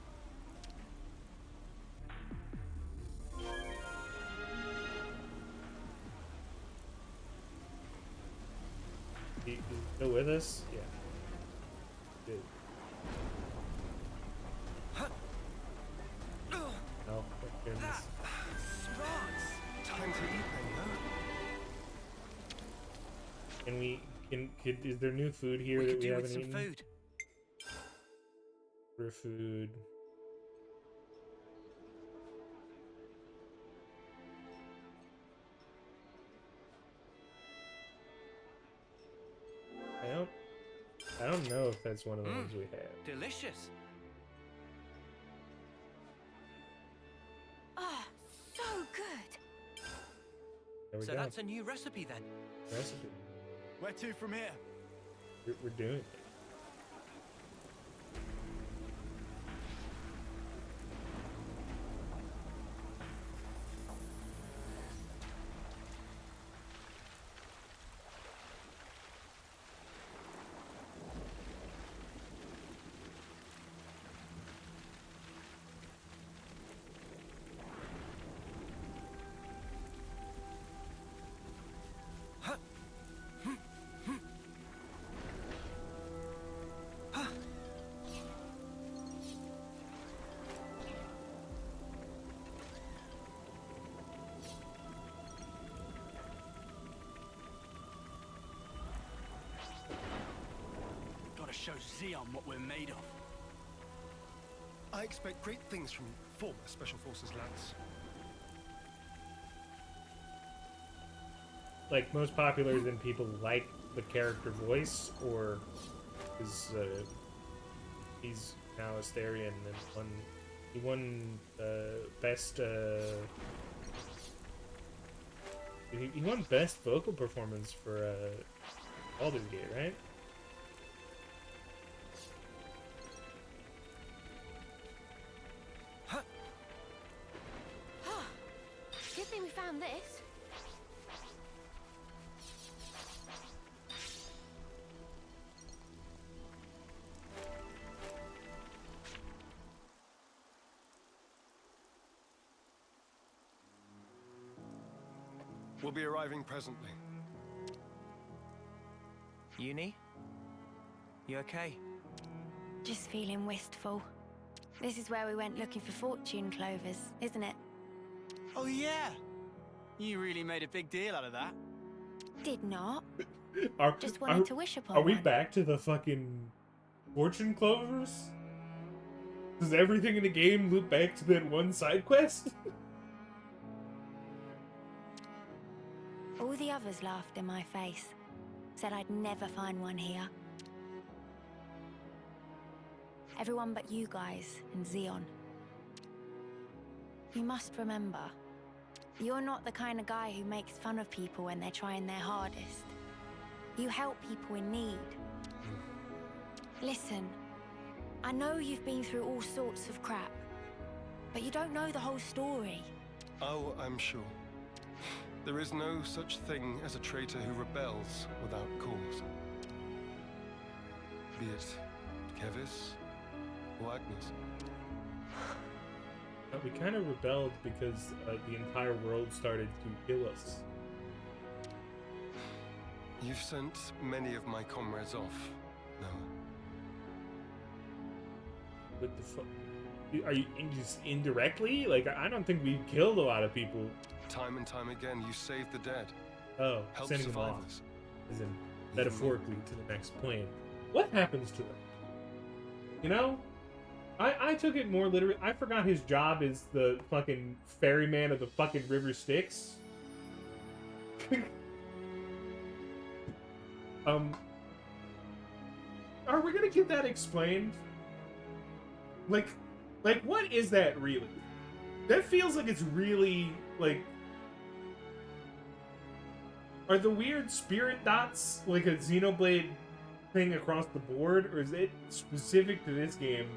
He still with us? Yeah. Good. Oh, my goodness. Time to eat then, no? Can we? Is there new food here We that could we do haven't with some eaten? food. For food. I don't know if that's one of the ones we have. Delicious. Ah, so good. There we So go. that's a new recipe then. Recipe. Where to from here? We're doing it. Gotta show Xeon what we're made of. I expect great things from former Special Forces lads. Like, most popular than people like the character voice, or is he's now Astarion and he won best he won best vocal performance for Baldur's Gate, right? Good thing we found this. We'll be arriving presently. Uni? You okay? Just feeling wistful. This is where we went looking for fortune clovers, isn't it? Oh yeah! You really made a big deal out of that. Did not. Are, Just wanted to wish upon Are we one. back to the fucking fortune clovers? Does everything in the game loop back to that one side quest? All the others laughed in my face. Said I'd never find one here. Everyone but you guys and Xeon. You must remember, you're not the kind of guy who makes fun of people when they're trying their hardest. You help people in need. Listen, I know you've been through all sorts of crap, but you don't know the whole story. Oh, I'm sure. There is no such thing as a traitor who rebels without cause. Be it Kevis or Agnes. We kind of rebelled because the entire world started to kill us. You've sent many of my comrades off, Noah. What the fuck? Are you just indirectly? Like, I don't think we've killed a lot of people. Time and time again, you saved the dead. Oh, Help sending them off. survivors. As in, metaphorically, to the next plane. What happens to them? You know? I took it more literally. I forgot his job is the fucking ferryman of the fucking River Styx. Are we gonna get that explained? Like, what is that really? That feels like it's really, like... Are the weird spirit dots like a Xenoblade thing across the board? Or is it specific to this game?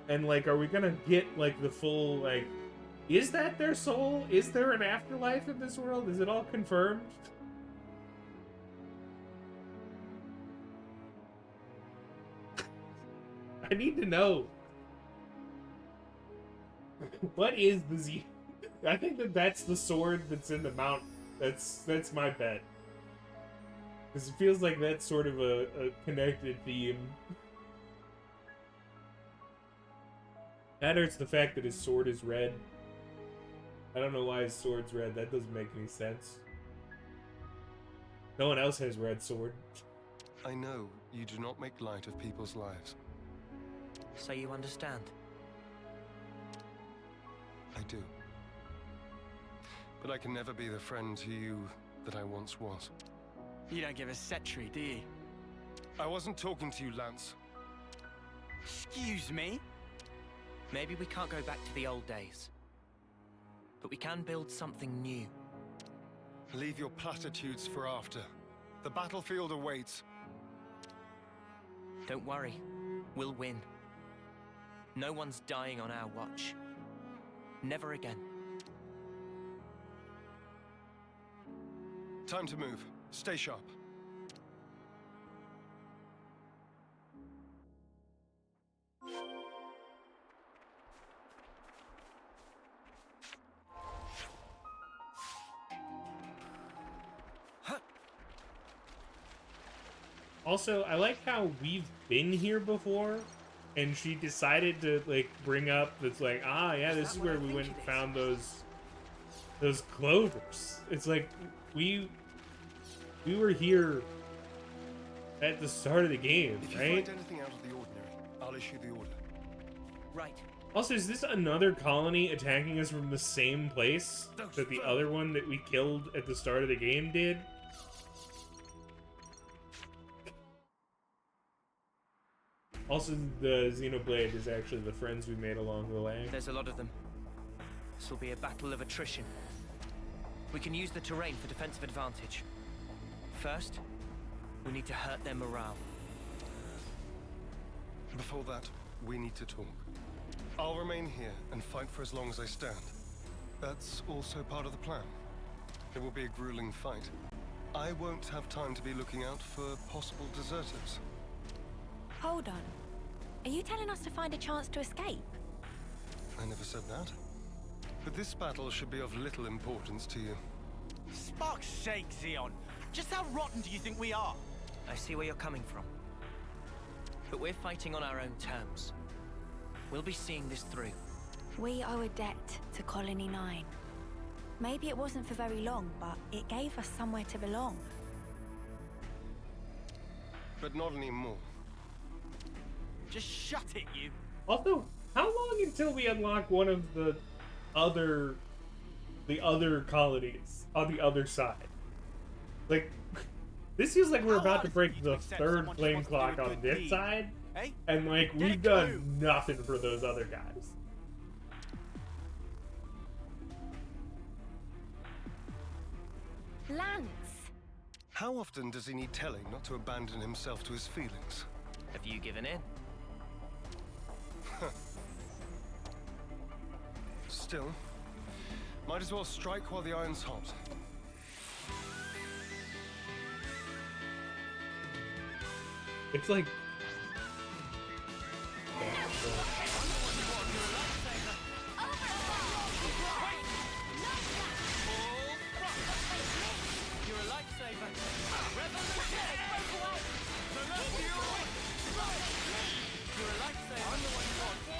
And, like, are we gonna get, like, the full, like... Is that their soul? Is there an afterlife in this world? Is it all confirmed? I need to know. What is the Z? I think that's the sword that's in the mountain. That's my bet. Because it feels like that's sort of a connected theme. That hurts the fact that his sword is red. I don't know why his sword's red. That doesn't make any sense. No one else has red sword. I know you do not make light of people's lives. So you understand? I do. But I can never be the friend to you that I once was. You don't give a setry, do you? I wasn't talking to you, Lance. Excuse me? Maybe we can't go back to the old days. But we can build something new. Leave your platitudes for after. The battlefield awaits. Don't worry. We'll win. No one's dying on our watch. Never again. Time to move. Stay sharp. Also, I like how we've been here before, and she decided to, like, bring up that's like, ah, yeah, this is where we went and found those clovers. It's like, we were here at the start of the game, If you right? find anything out of the ordinary, I'll issue the order. Right. Also, is this another colony attacking us from the same place that the other one that we killed at the start of the game did? Also, the Xenoblade is actually the friends we made along the way. There's a lot of them. This will be a battle of attrition. We can use the terrain for defensive advantage. First, we need to hurt their morale. Before that, we need to talk. I'll remain here and fight for as long as I stand. That's also part of the plan. It will be a grueling fight. I won't have time to be looking out for possible deserters. Hold on. Are you telling us to find a chance to escape? I never said that. But this battle should be of little importance to you. Spark's sake, Xeon. Just how rotten do you think we are? I see where you're coming from. But we're fighting on our own terms. We'll be seeing this through. We owe a debt to Colony 9. Maybe it wasn't for very long, but it gave us somewhere to belong. But not anymore. Just shut it, you. Also, how long until we unlock one of the other colonies on the other side? Like, this feels like we're How about hard to is it break for you the to accept third someone just flame wants to do clock a on good this deed? side, Hey? And like Get we've it, done nothing for those other guys. Lance! How often does he need telling not to abandon himself to his feelings? Have you given in? Still, might as well strike while the iron's hot. It's like You're a lifesaver. You're a lifesaver. I'm the one you want.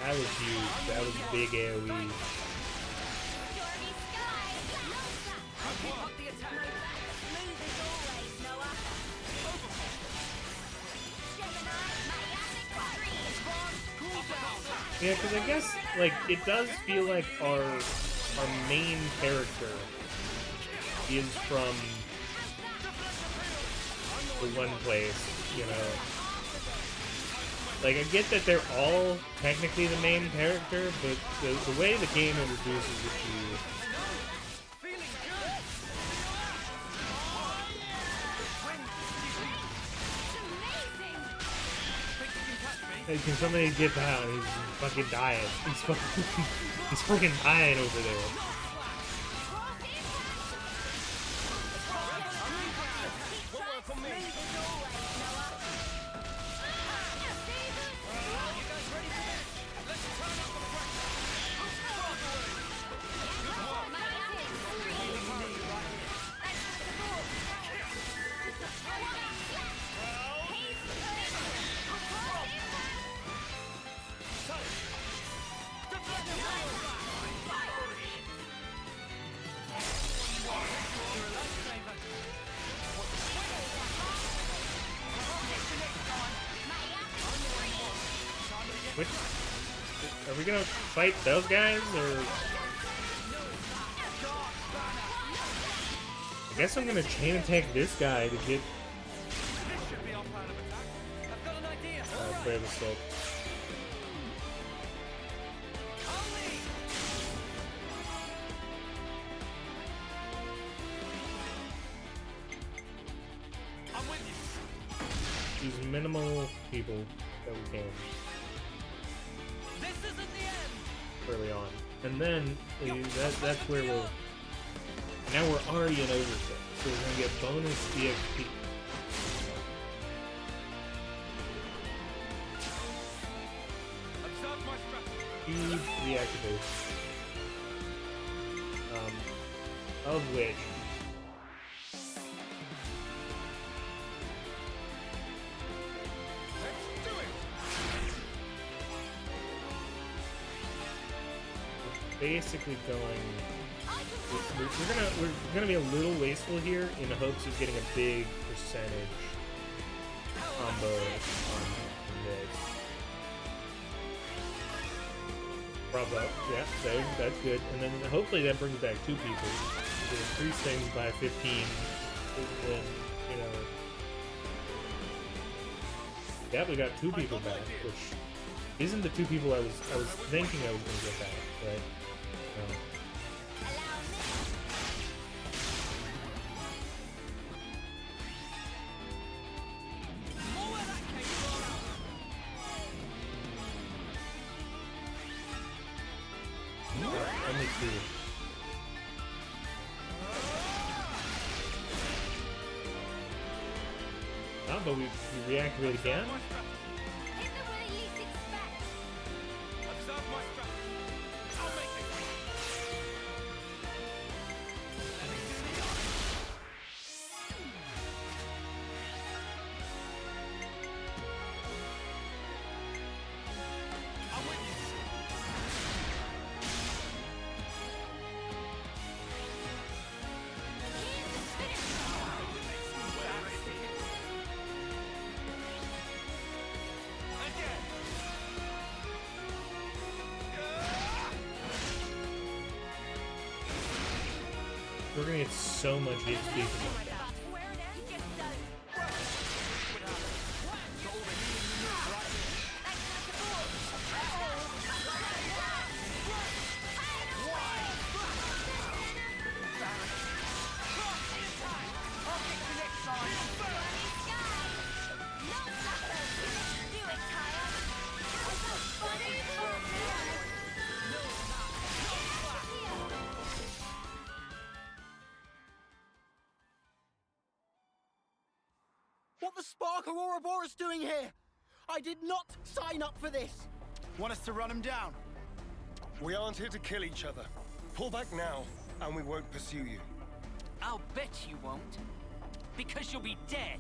that was huge. That was a big AoE. Yeah, because I guess like it does feel like our main character is from the one place, you know. Like I get that they're all technically the main character, but the way the game introduces it to you. Hey, can somebody get that? He's fucking dying. He's fucking dying over there. Which, are we gonna fight those guys, or? I guess I'm gonna chain attack this guy to get. Brave Assault. Use minimal people that we can. Early on, and then that's where we'll. Now we're already in Overkill, so we're gonna get bonus EXP. Huge reactivation. Of which. Basically going. We're gonna be a little wasteful here in the hopes of getting a big percentage combo on this. Bravo, yeah, there, that's good. And then hopefully that brings back 2 people. To increase things by 15, then you know. Yeah, we got 2 people back, which isn't the 2 people I was thinking I was gonna get back, right? Only 2. Oh, but we reactivate again? We're gonna get so much XP from this. What the Spark or Ouroboros doing here? I did not sign up for this. Want us to run him down? We aren't here to kill each other. Pull back now, and we won't pursue you. I'll bet you won't. Because you'll be dead.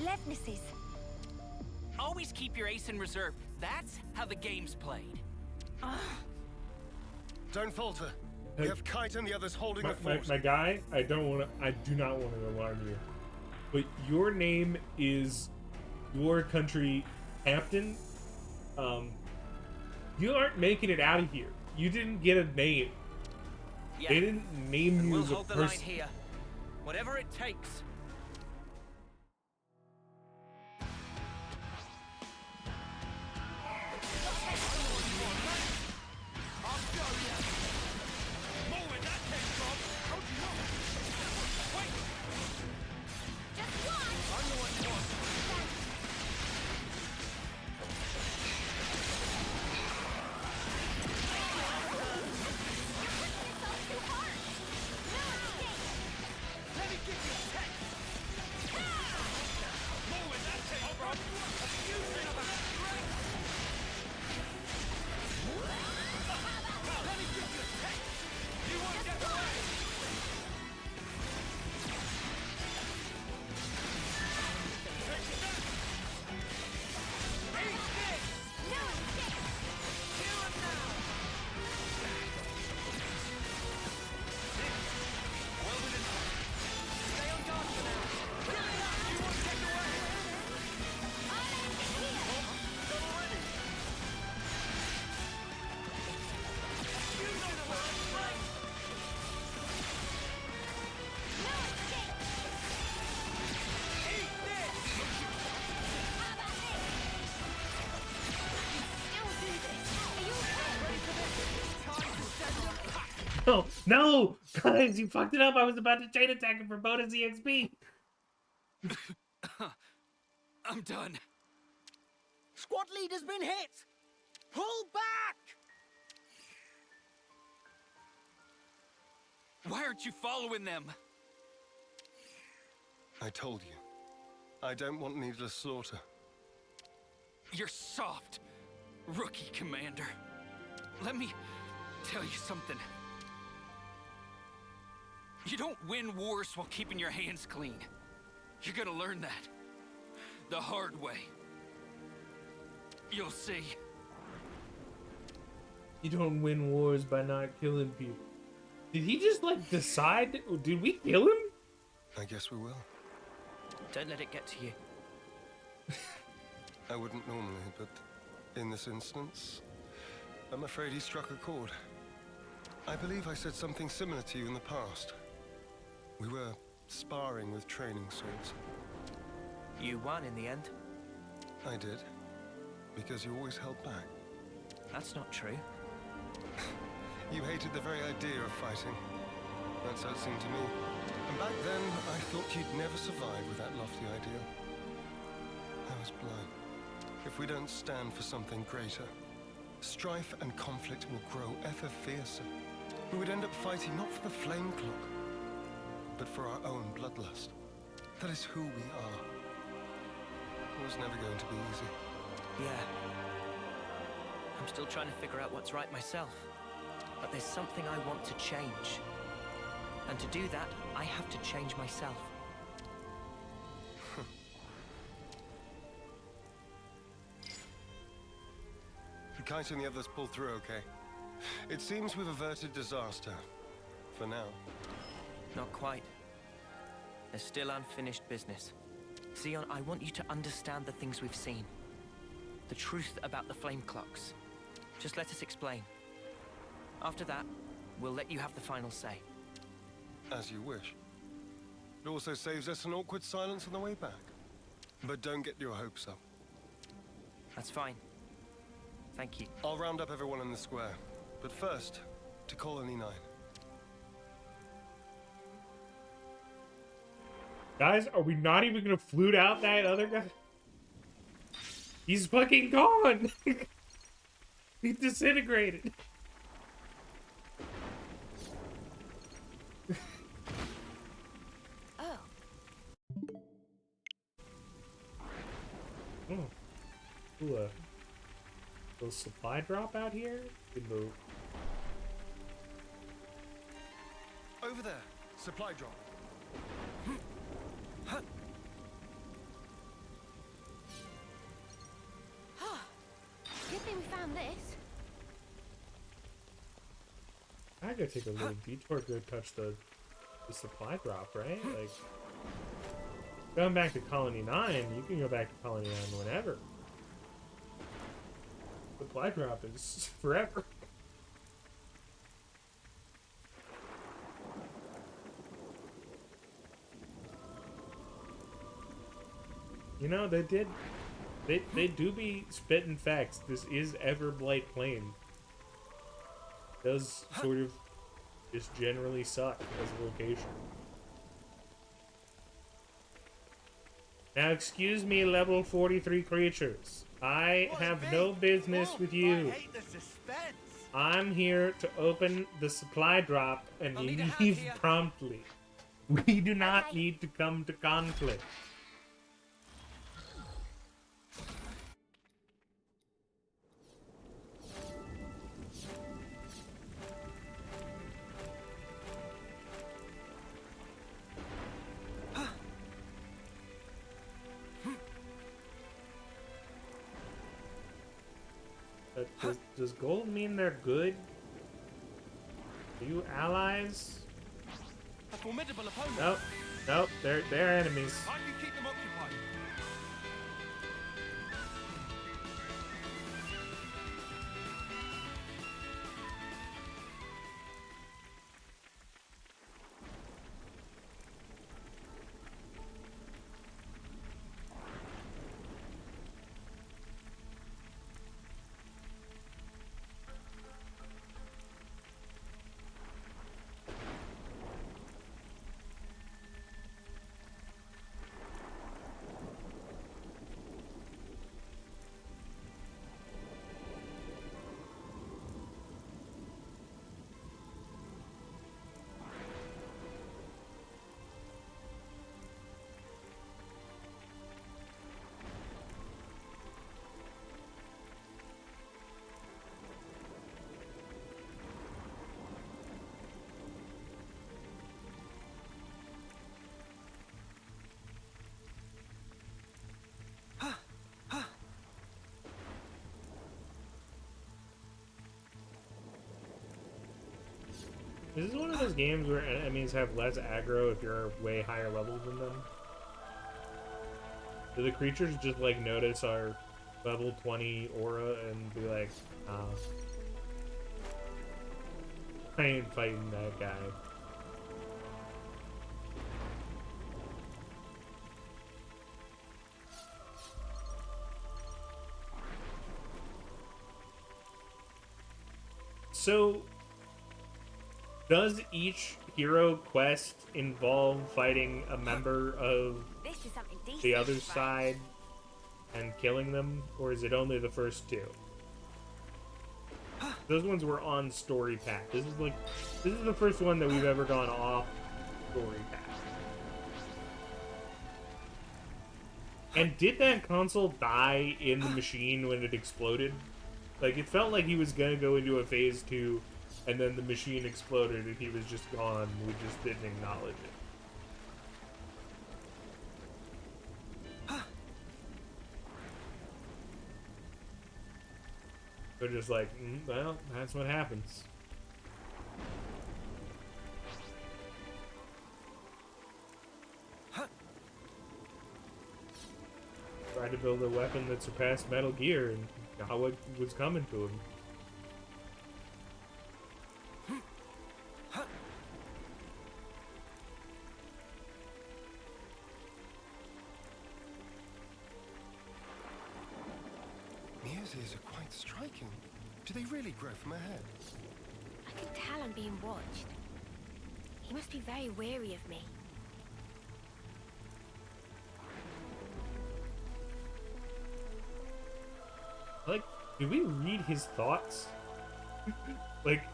Levnesses. Always keep your ace in reserve. That's how the game's played. Don't falter. We have Kite and the others holding the My fort. guy, I do not want to alarm you, but your name is your country captain. You aren't making it out of here. You didn't get a name. Yeah. They didn't name you We'll as a hold the line person. here. Whatever it takes. No, no, guys, you fucked it up. I was about to chain attack him for bonus EXP. I'm done. Squad leader's been hit. Pull back. Why aren't you following them? I told you. I don't want needless slaughter. You're soft, rookie commander. Let me tell you something. You don't win wars while keeping your hands clean. You're gonna learn that the hard way. You'll see. You don't win wars by not killing people. Did he just like decide? Did we kill him? I guess we will. Don't let it get to you. I wouldn't normally, but in this instance, I'm afraid he struck a chord. I believe I said something similar to you in the past. We were sparring with training swords. You won in the end. I did, because you always held back. That's not true. You hated the very idea of fighting. That's how it seemed to me. And back then, I thought you'd never survive with that lofty ideal. I was blind. If we don't stand for something greater, strife and conflict will grow ever fiercer. We would end up fighting not for the flame clock, but for our own bloodlust. That is who we are. It was never going to be easy. Yeah. I'm still trying to figure out what's right myself. But there's something I want to change. And to do that, I have to change myself. Kite and the others pulled through okay. It seems we've averted disaster. For now. Not quite. There's still unfinished business. Xeon, I want you to understand the things we've seen. The truth about the flame clocks. Just let us explain. After that, we'll let you have the final say. As you wish. It also saves us an awkward silence on the way back. But don't get your hopes up. That's fine. Thank you. I'll round up everyone in the square. But first, to Colony 9. Guys, are we not even gonna flute out that other guy? He's fucking gone! He disintegrated. Oh. Oh. Ooh, a little supply drop out here? Good move. Over there. Supply drop. Good thing we found this. I gotta take a little detour to go touch the supply drop, right? Like, going back to Colony 9, you can go back to Colony 9 whenever. Supply drop is forever. You know, they do be spitting facts. This is Everblight Plain. Does sort of just generally suck as a location. Now, excuse me, level 43 creatures. I have no business with you. I hate the suspense. I'm here to open the supply drop and I'll need a hand leave here. promptly. We do not need to come to conflict. Does gold mean they're good? Are you allies? A formidable opponent. Nope. Nope, they're enemies. I can keep them occupied. This is one of those games where enemies have less aggro if you're way higher level than them. Do the creatures just like notice our level 20 aura and be like, I ain't fighting that guy. So, does each hero quest involve fighting a member of This is something decent. the other right? side and killing them, or is it only the first two? Those ones were on story path. This is the first one that we've ever gone off story path. And did that console die in the machine when it exploded? Like, it felt like he was gonna go into a phase 2, and then the machine exploded and he was just gone. We just didn't acknowledge it. They're just like, well, that's what happens. Tried to build a weapon that surpassed Metal Gear and got what was coming to him. Mia's ears are quite striking. Do they really grow from her head? I can tell I'm being watched. He must be very wary of me. Like, did we read his thoughts? Like,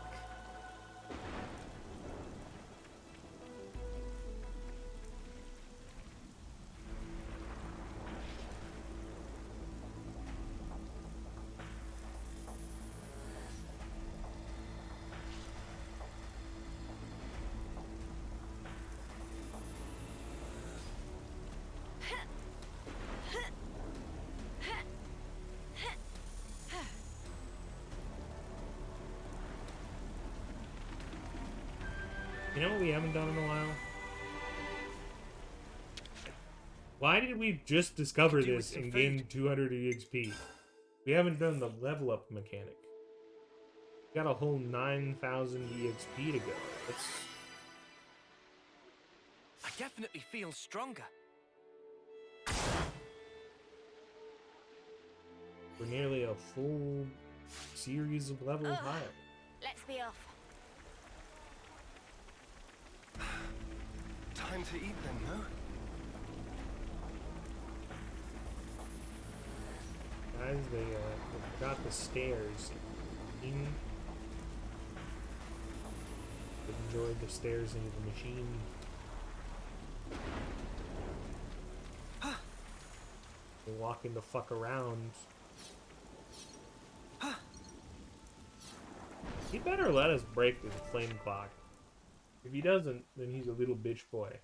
you know what we haven't done in a while? Why did we just discover this and gain 200 EXP? We haven't done the level up mechanic. We got a whole 9,000 EXP to go. That's... I definitely feel stronger. We're nearly a full series of levels higher. Let's be off. Time to eat then, no? Guys, they forgot the stairs. Enjoyed the stairs into the machine. They're walking the fuck around. He better let us break this flame clock. If he doesn't, then he's a little bitch boy.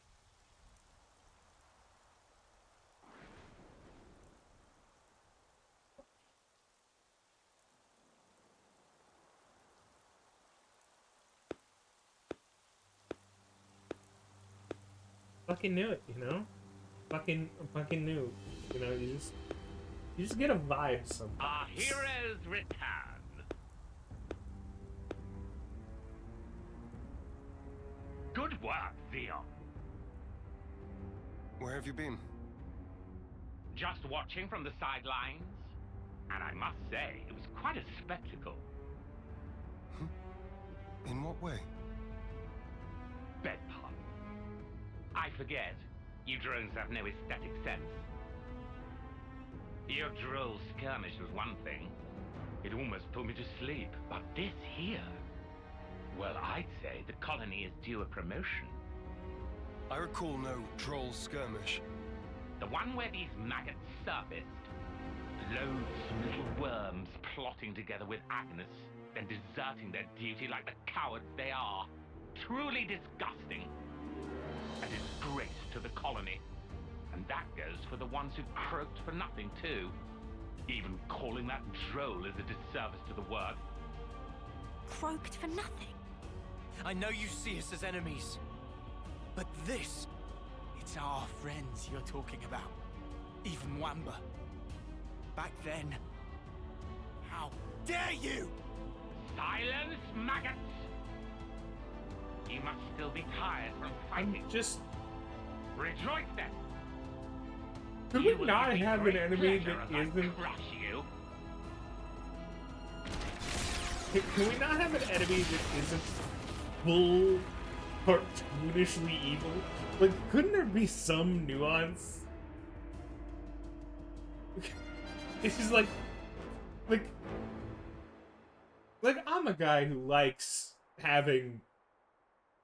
Fucking knew it, you know? Fucking knew. You know, you just get a vibe sometimes. Our heroes return. Good work, Theon. Where have you been? Just watching from the sidelines. And I must say, it was quite a spectacle. In what way? Beg pardon. I forget. You drones have no aesthetic sense. Your droll skirmish was one thing. It almost put me to sleep. But this here... Well, I'd say the colony is due a promotion. I recall no droll skirmish. The one where these maggots surfaced. Loathsome little worms plotting together with Agnes, then deserting their duty like the cowards they are. Truly disgusting. A disgrace to the colony. And that goes for the ones who croaked for nothing, too. Even calling that droll is a disservice to the work. Croaked for nothing? I know you see us as enemies, but this... It's our friends you're talking about. Even Wamba. Back then... How dare you! Silence, maggots! You must still be tired from fighting. Just... Rejoice then! Could we not have an enemy that isn't... Crush you. Can we not have an enemy that isn't full cartoonishly evil? Like, couldn't there be some nuance? It's just like I'm a guy who likes having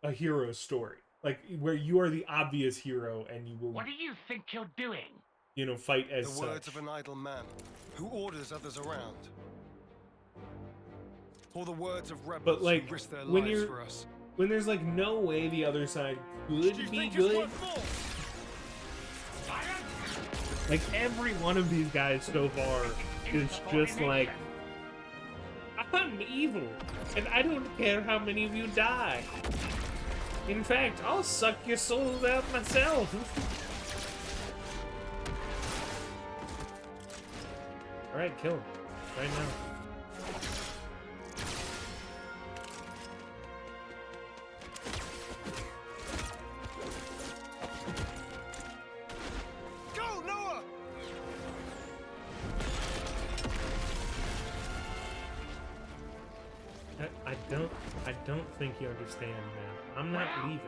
a hero story. Like, where you are the obvious hero and you will... What do you think you're doing? You know, fight as such. The words of an idle man who orders others around. Or the words of rebels who risk their lives for us. When there's like no way the other side could be good. Like every one of these guys so far is just like, I'm evil, and I don't care how many of you die. In fact, I'll suck your souls out myself. Alright, kill him. Right now. I don't think you understand, man. I'm not leaving.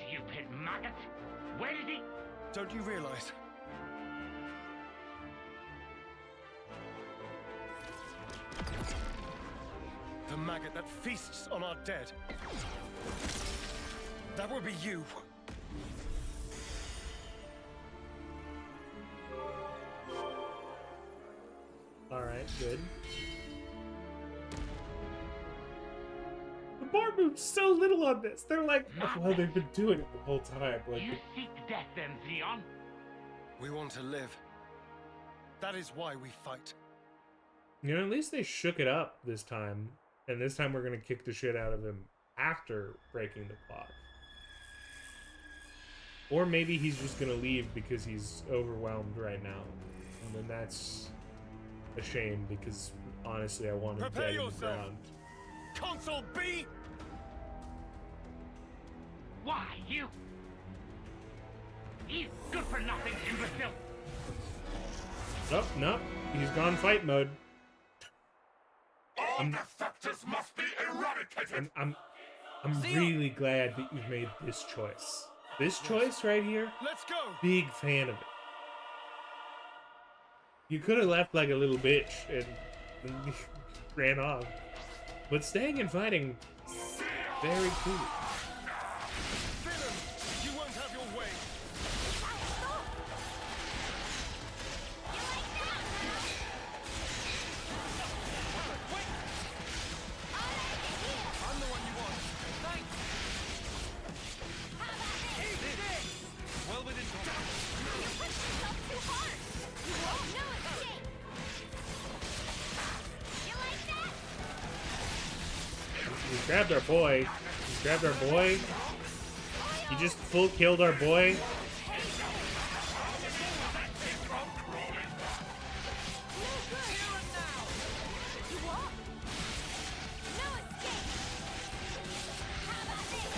Stupid maggot! Where did he... Don't you realize? The maggot that feasts on our dead. That would be you. Alright, good. The bar moved so little on this. They're like, well, they've been doing it the whole time. Like, You seek death then, Zeon? We want to live. That is why we fight. you know, at least they shook it up this time. And this time we're gonna kick the shit out of him after breaking the clock. Or maybe he's just gonna leave because he's overwhelmed right now. And then that's a shame because honestly I want him dead in the ground. Console B! Why, you... You good-for-nothing imbecile! Nope, nope. He's gone fight mode. All defectors must be eradicated! I'm really glad that you've made this choice. This choice right here, Let's go! big fan of it. You could have left like a little bitch and ran off. But staying and fighting, very cool. Venom, you won't have your way. I'm the one you want. Thanks. Well within You pushed yourself too hard! You won't know escape! You like that? We grabbed our boy. We grabbed our boy. He just full killed our boy. You won't? No escape! How about this?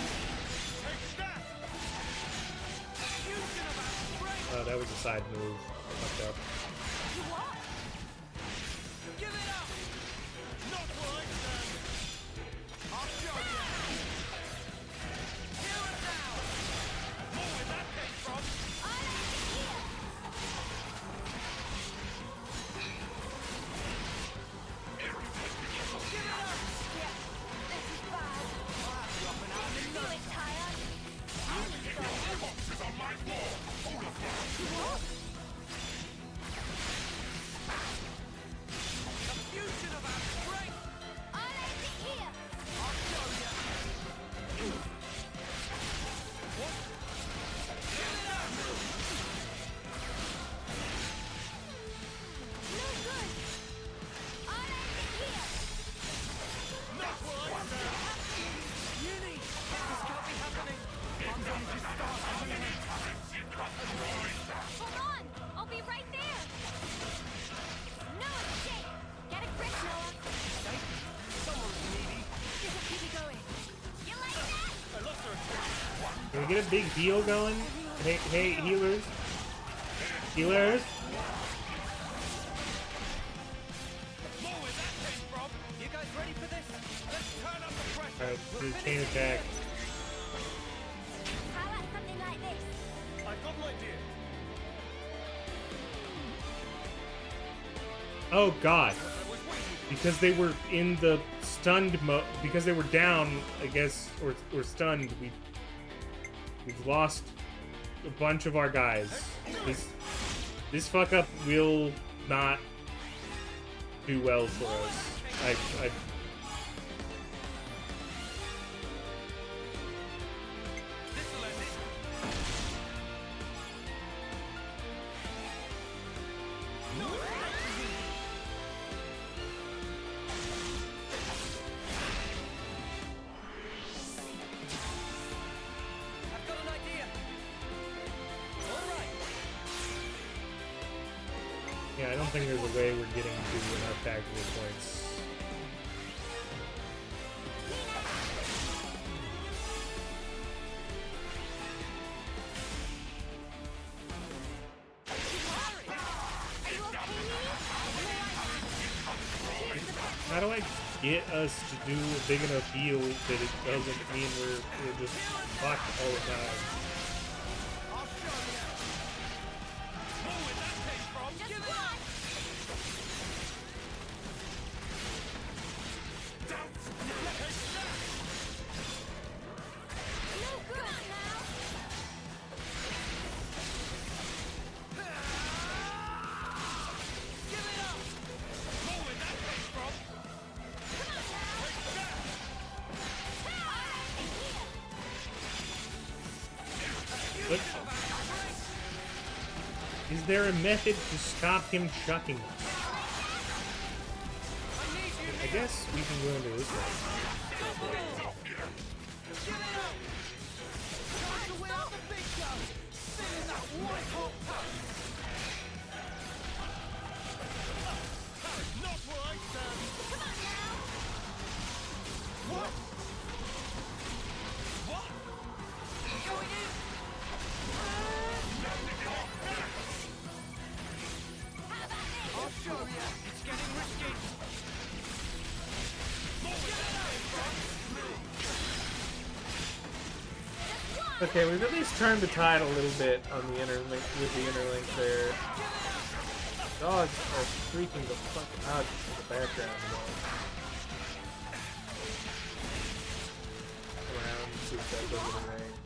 Oh, that was a side move. Fucked up. You won't? Give it up! Not what I stand! I'll show you! Here and now! More where that came from! I like it here! Give it up! Yeah, this is bad. Do it, Tyre. You need to go. Boxes on my wall! All of them! You won't? The fusion of our strength! I like it here! I'll show you! What? Give it up! No good! I like it here! Not what I stand! Uni! This can't be happening! I'm going to start Hold on! I'll be right there! No escape! Get a grip, Noah! Someone's needy. Just keep it going. You like that? I lost her. Can we get a big heal going? Hey, healers. Healers. More where that came from! You guys ready for this? Let's turn up the pressure! Alright, do the chain attack. How about something like this? I've got an idea. Oh god. Because they were in the stunned mode, because they were down, I guess, or stunned, we've lost a bunch of our guys. This fuck up will not do well for us. I This'll end it. I've got an idea. All right. yeah, I don't think there's a way we're getting to enough tactical points. Are you okay, Lee? How do I get us to do a big enough heal that it doesn't mean we're just fucked all the time? What? Is there a method to stop him chucking us? I guess we can go into this one. Okay, we've at least turned the tide a little bit on the interlink with the interlink there. Dogs are freaking the fuck out in the background though. Come around and see if that does anything.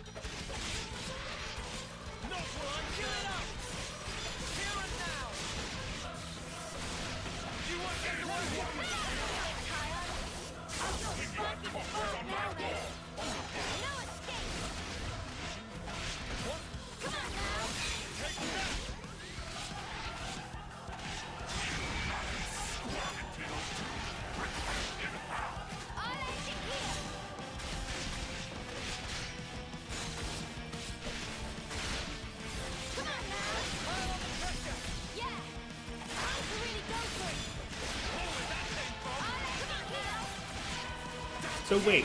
So wait,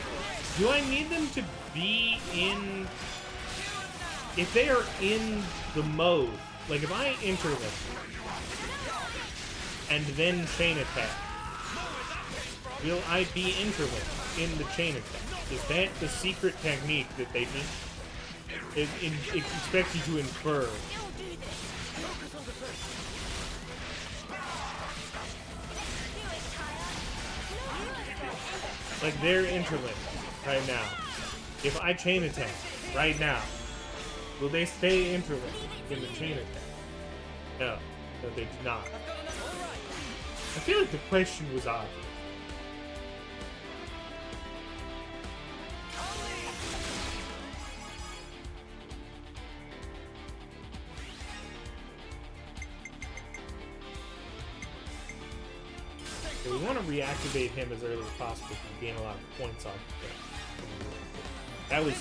do I need them to be in... If they are in the mode, like if I enter them and then chain attack, will I be interlinked in the chain attack? Is that the secret technique that they need? It expects you to infer. Like, they're interlinked right now. If I chain attack right now, will they stay interlinked in the chain attack? No. No, they do not. I feel like the question was obvious. We want to reactivate him as early as possible to gain a lot of points off of him. That was,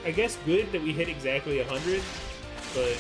I guess, good that we hit exactly 100, but...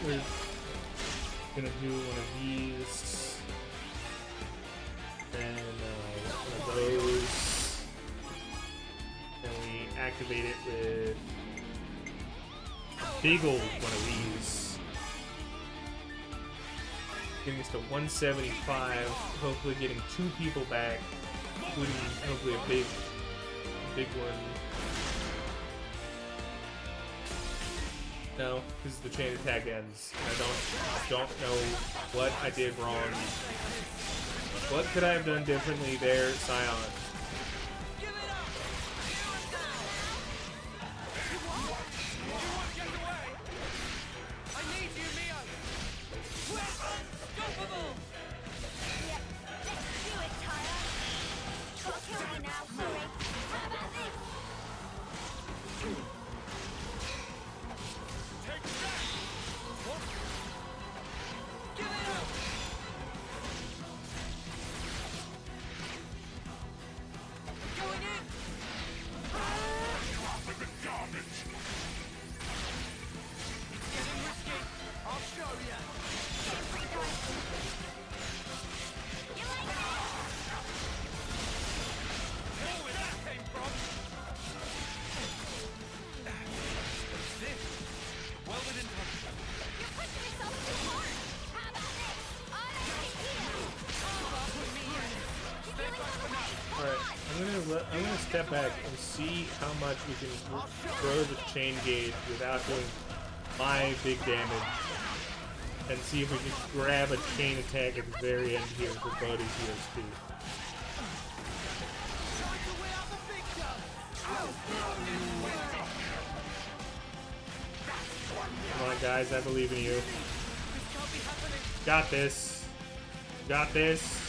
We're gonna do one of these, then one of those, then we activate it with a big old one of these, getting us to 175, hopefully getting 2 people back, including hopefully a big one. No, because the chain attack ends. I don't know what I did wrong. What could I have done differently there, Scion? step back and see how much we can throw the chain gauge without doing my big damage. And see if we can grab a chain attack at the very end here for Bodhi's heals too. Come on, guys, I believe in you. Got this. Got this.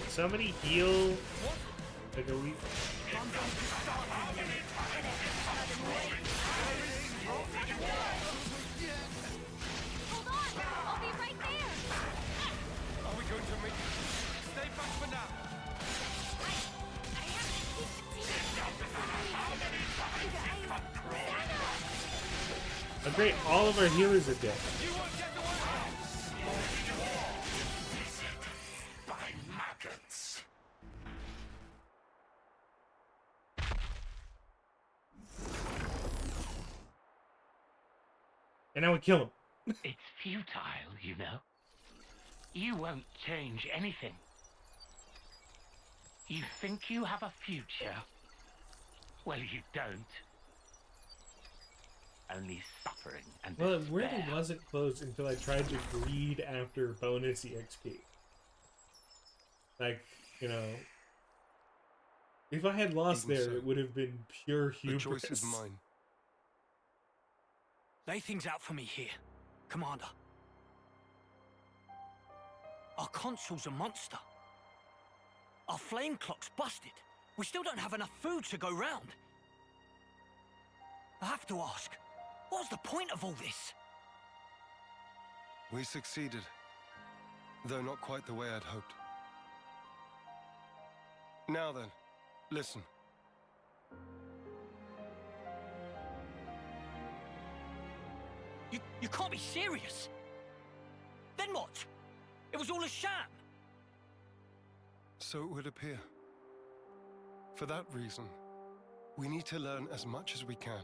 Somebody heal. Like, are we? Hold on! I'll be right there! Are we going to make it? Stay back for now. Oh, great, all of our healers are dead. And now we kill him. It's futile, you know. You won't change anything. You think you have a future? Well, you don't. Only suffering and Well, it despair. really wasn't close until I tried to greed after bonus EXP. Like, you know, if I had lost Even there, so, it would have been pure The hubris. choice is mine. Lay things out for me here, Commander. Our console's a monster. Our flame clock's busted. We still don't have enough food to go round. I have to ask, what's the point of all this? We succeeded, though not quite the way I'd hoped. Now then, listen. You can't be serious. Then what? It was all a sham. So it would appear. For that reason, we need to learn as much as we can.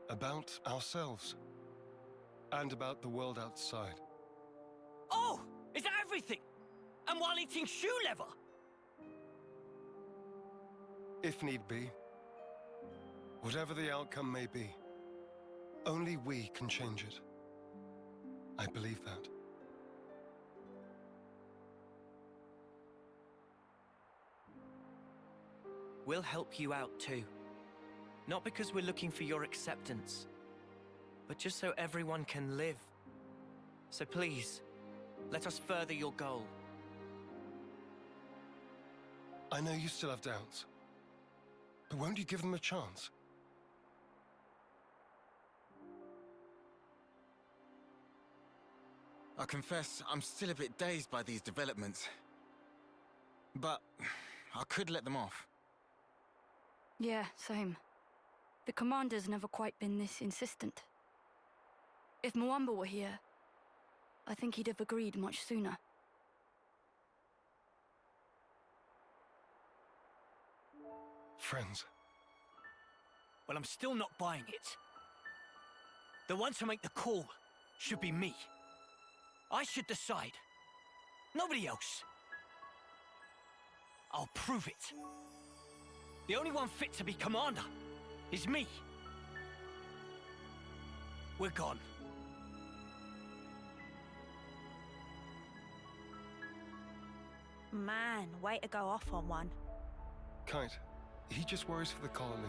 About ourselves. And about the world outside. Oh, is that everything? And while eating shoe leather? If need be. Whatever the outcome may be. Only we can change it. I believe that. We'll help you out too. Not because we're looking for your acceptance, but just so everyone can live. So please, let us further your goal. I know you still have doubts. But won't you give them a chance? I confess, I'm still a bit dazed by these developments. But I could let them off. Yeah, same. The commander's never quite been this insistent. If Mwamba were here, I think he'd have agreed much sooner. Friends. Well, I'm still not buying it. The one to make the call should be me. I should decide. Nobody else. I'll prove it. The only one fit to be commander is me. We're gone. Man, way to go off on one. Kite, he just worries for the colony.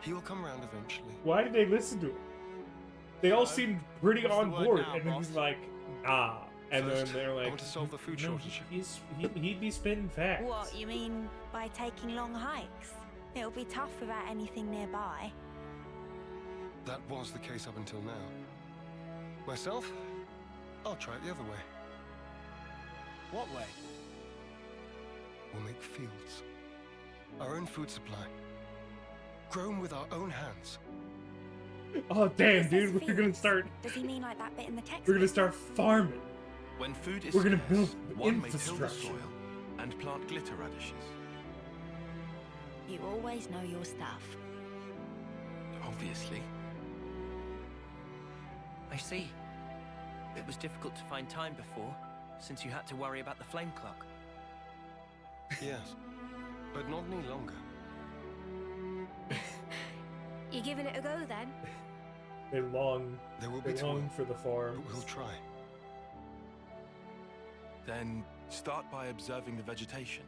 He will come around eventually. Why did they listen to him? They all seemed pretty What's the on word board, now, and then boss? he's like, nah. And First, then they're I like, want to solve the food no, shortage. he'd be spinning facts. What, you mean by taking long hikes? It'll be tough without anything nearby. That was the case up until now. Myself, I'll try it the other way. What way? We'll make fields. Our own food supply. Grown with our own hands. Oh damn, It dude, says we're gonna fields. start. Does he mean like that bit in the text? We're gonna start farming. When food is We're gonna scarce, build one may till the infrastructure. soil and plant glitter radishes. You always know your stuff. Obviously. I see. It was difficult to find time before, since you had to worry about the flame clock. Yes, but not any longer. You giving it a go then? They long There will be toil toil, for the farms. but we'll try. Then start by observing the vegetation.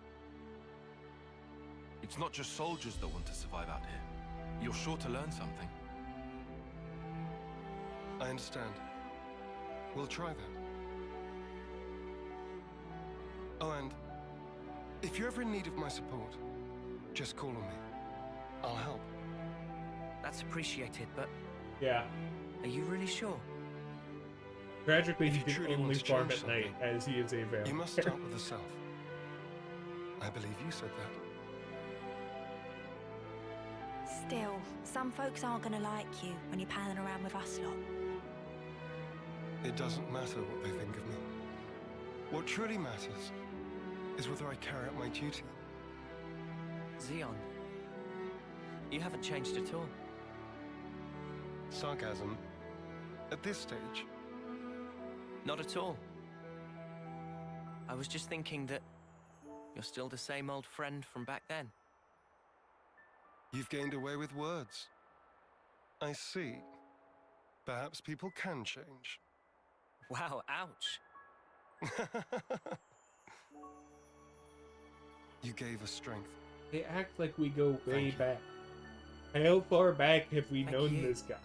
It's not just soldiers that want to survive out here. You're sure to learn something. I understand. We'll try that. Oh, and if you're ever in need of my support, just call on me. I'll help. That's appreciated, but Yeah. are you really sure? Tragically, If he you can truly only want to farm change at night, something, as he is a vampire. You must start with the self. I believe you said that. Still, some folks aren't gonna like you when you're palling around with us lot. It doesn't matter what they think of me. What truly matters is whether I carry out my duty. Xeon, you haven't changed at all. Sarcasm. At this stage, Not at all. I was just thinking that you're still the same old friend from back then. you've gained away with words. I see. Perhaps people can change. Wow, ouch. You gave us strength. They act like we go way Thank you. back. How far back have we Thank known you. this guy?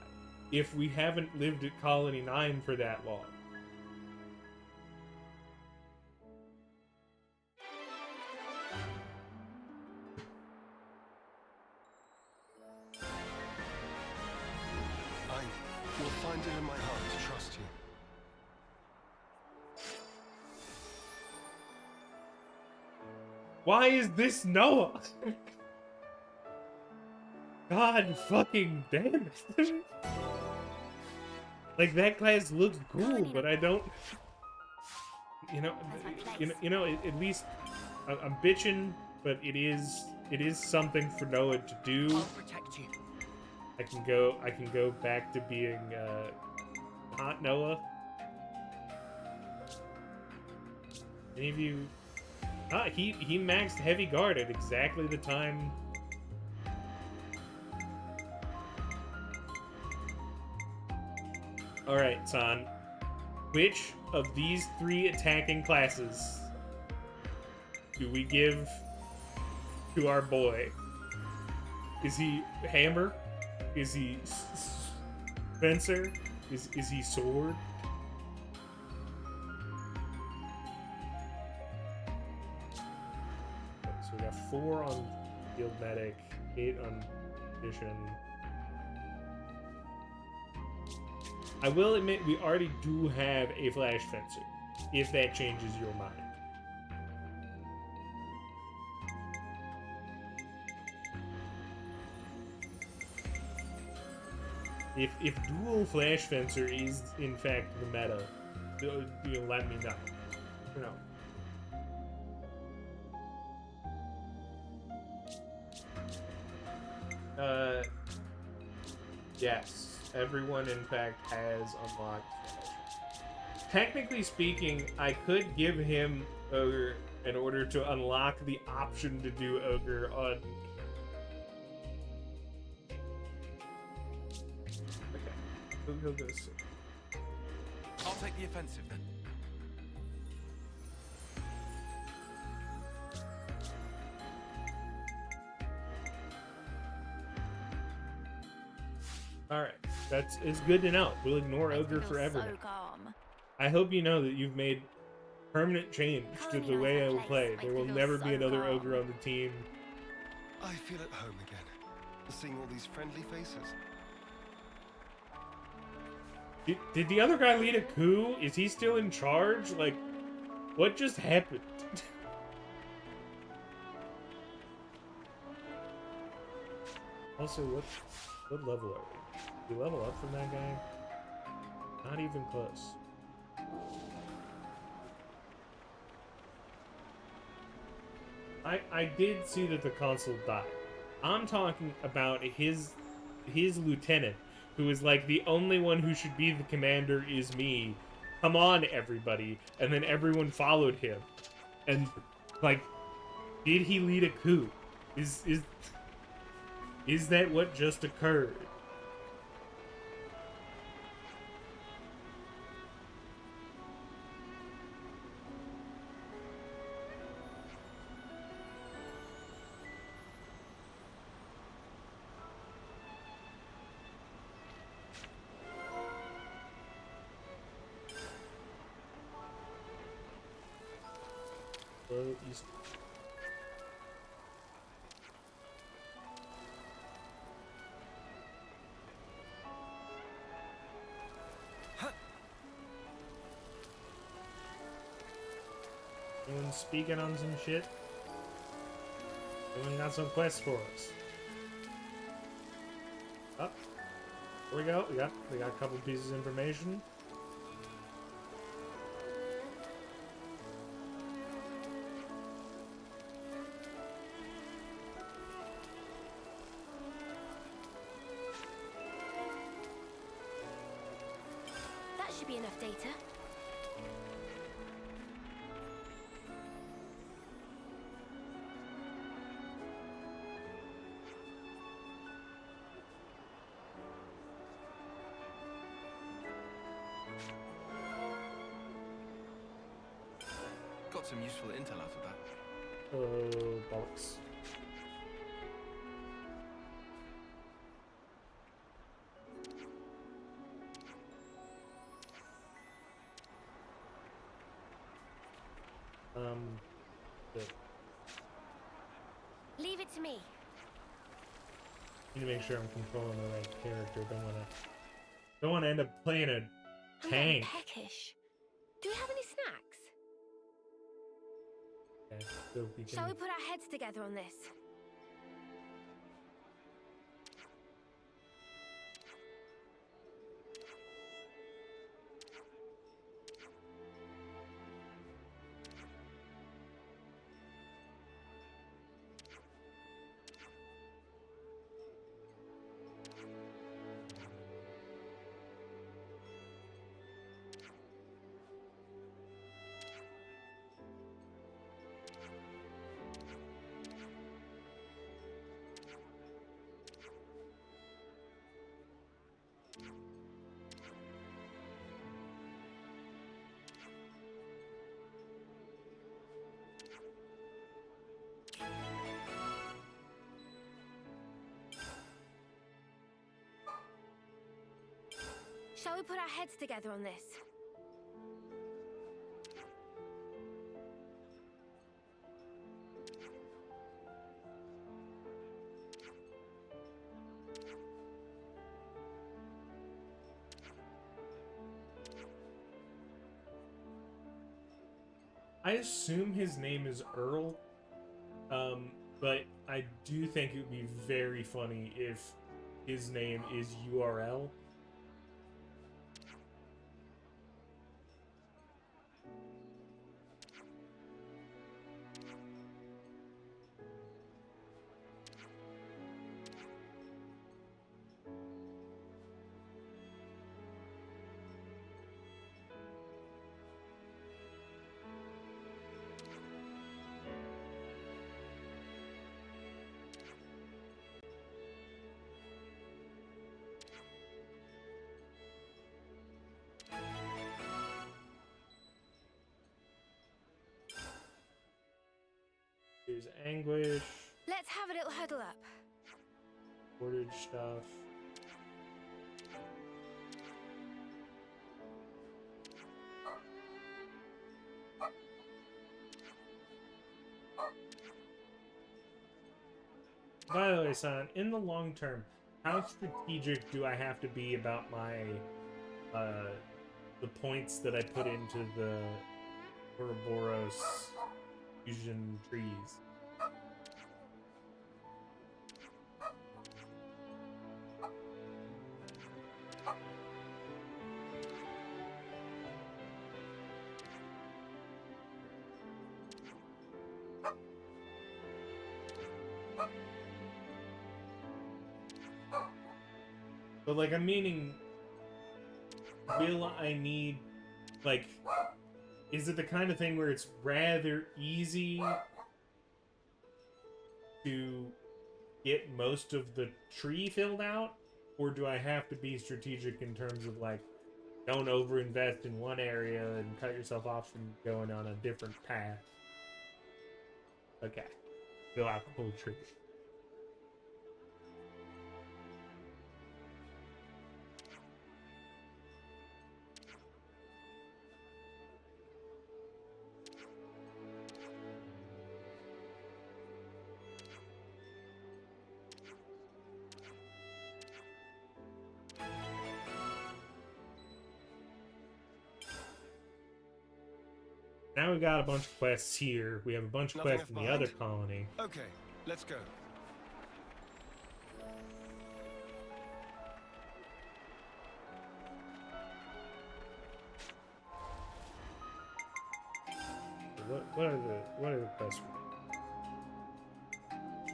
If we haven't lived at Colony 9 for that long. I will find it in my heart to trust you. Why is this Noah? God fucking damn it. Like, that class looks cool, but I don't... You know, at least I'm bitching, but it is something for Noah to do. I'll protect you. I can go back to being hot Noah. Any of you? He maxed heavy guard at exactly the time. All right, San. Which of these 3 attacking classes do we give to our boy? Is he hammer? Is he fencer? Is he sword? So we got 4 on field medic, 8 on vision. I will admit we already do have a flash fencer, if that changes your mind. If dual flash fencer is in fact the meta, you'll let me know. Yes, everyone in fact has unlocked flash. Technically speaking, I could give him Ogre in order to unlock the option to do Ogre on... Okay, he'll go soon. I'll take the offensive then. Alright, it's good to know. We'll ignore Ogre Feel forever so now. calm. I hope you know that you've made permanent change to the way I will play. There will never be another Ogre on the team. I feel at home again, seeing all these friendly faces. Did the other guy lead a coup? Is he still in charge? Like, what just happened? Also, what level are we? Did we level up from that guy? Not even close. I did see that the consul died. I'm talking about his lieutenant, who is like, the only one who should be the commander is me. Come on, everybody. And then everyone followed him. And, like, did he lead a coup? Is that what just occurred? East. Anyone speaking on some shit? Anyone got some quests for us? Up. Here we go. We got a couple pieces of information. That should be enough data. Got some useful intel out of that. Oh, bollocks. Good. Leave it to me. Need to make sure I'm controlling the right character. Don't want to end up playing a I'm tank. getting peckish. Do we have any snacks? Okay, so we Shall can... we put our heads together on this? Shall we put our heads together on this? I assume his name is Earl, but I do think it would be very funny if his name is URL. Here's Anguish. Let's have a little huddle up. Wordage stuff. By the way, son, in the long term, how strategic do I have to be about my the points that I put into the Ouroboros fusion trees? But like, I'm meaning, will I need, like, is it the kind of thing where it's rather easy to get most of the tree filled out? Or do I have to be strategic in terms of, like, don't overinvest in one area and cut yourself off from going on a different path? Okay. Fill out the whole tree. Now we've got a bunch of quests here. We have a bunch of Nothing quests in the left other behind? colony. Okay, let's go. What are the quests?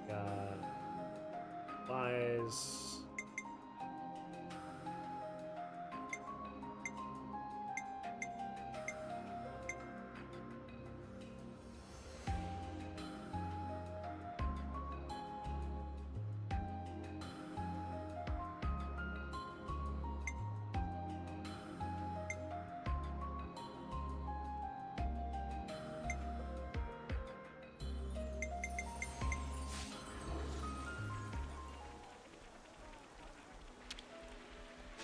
Got supplies.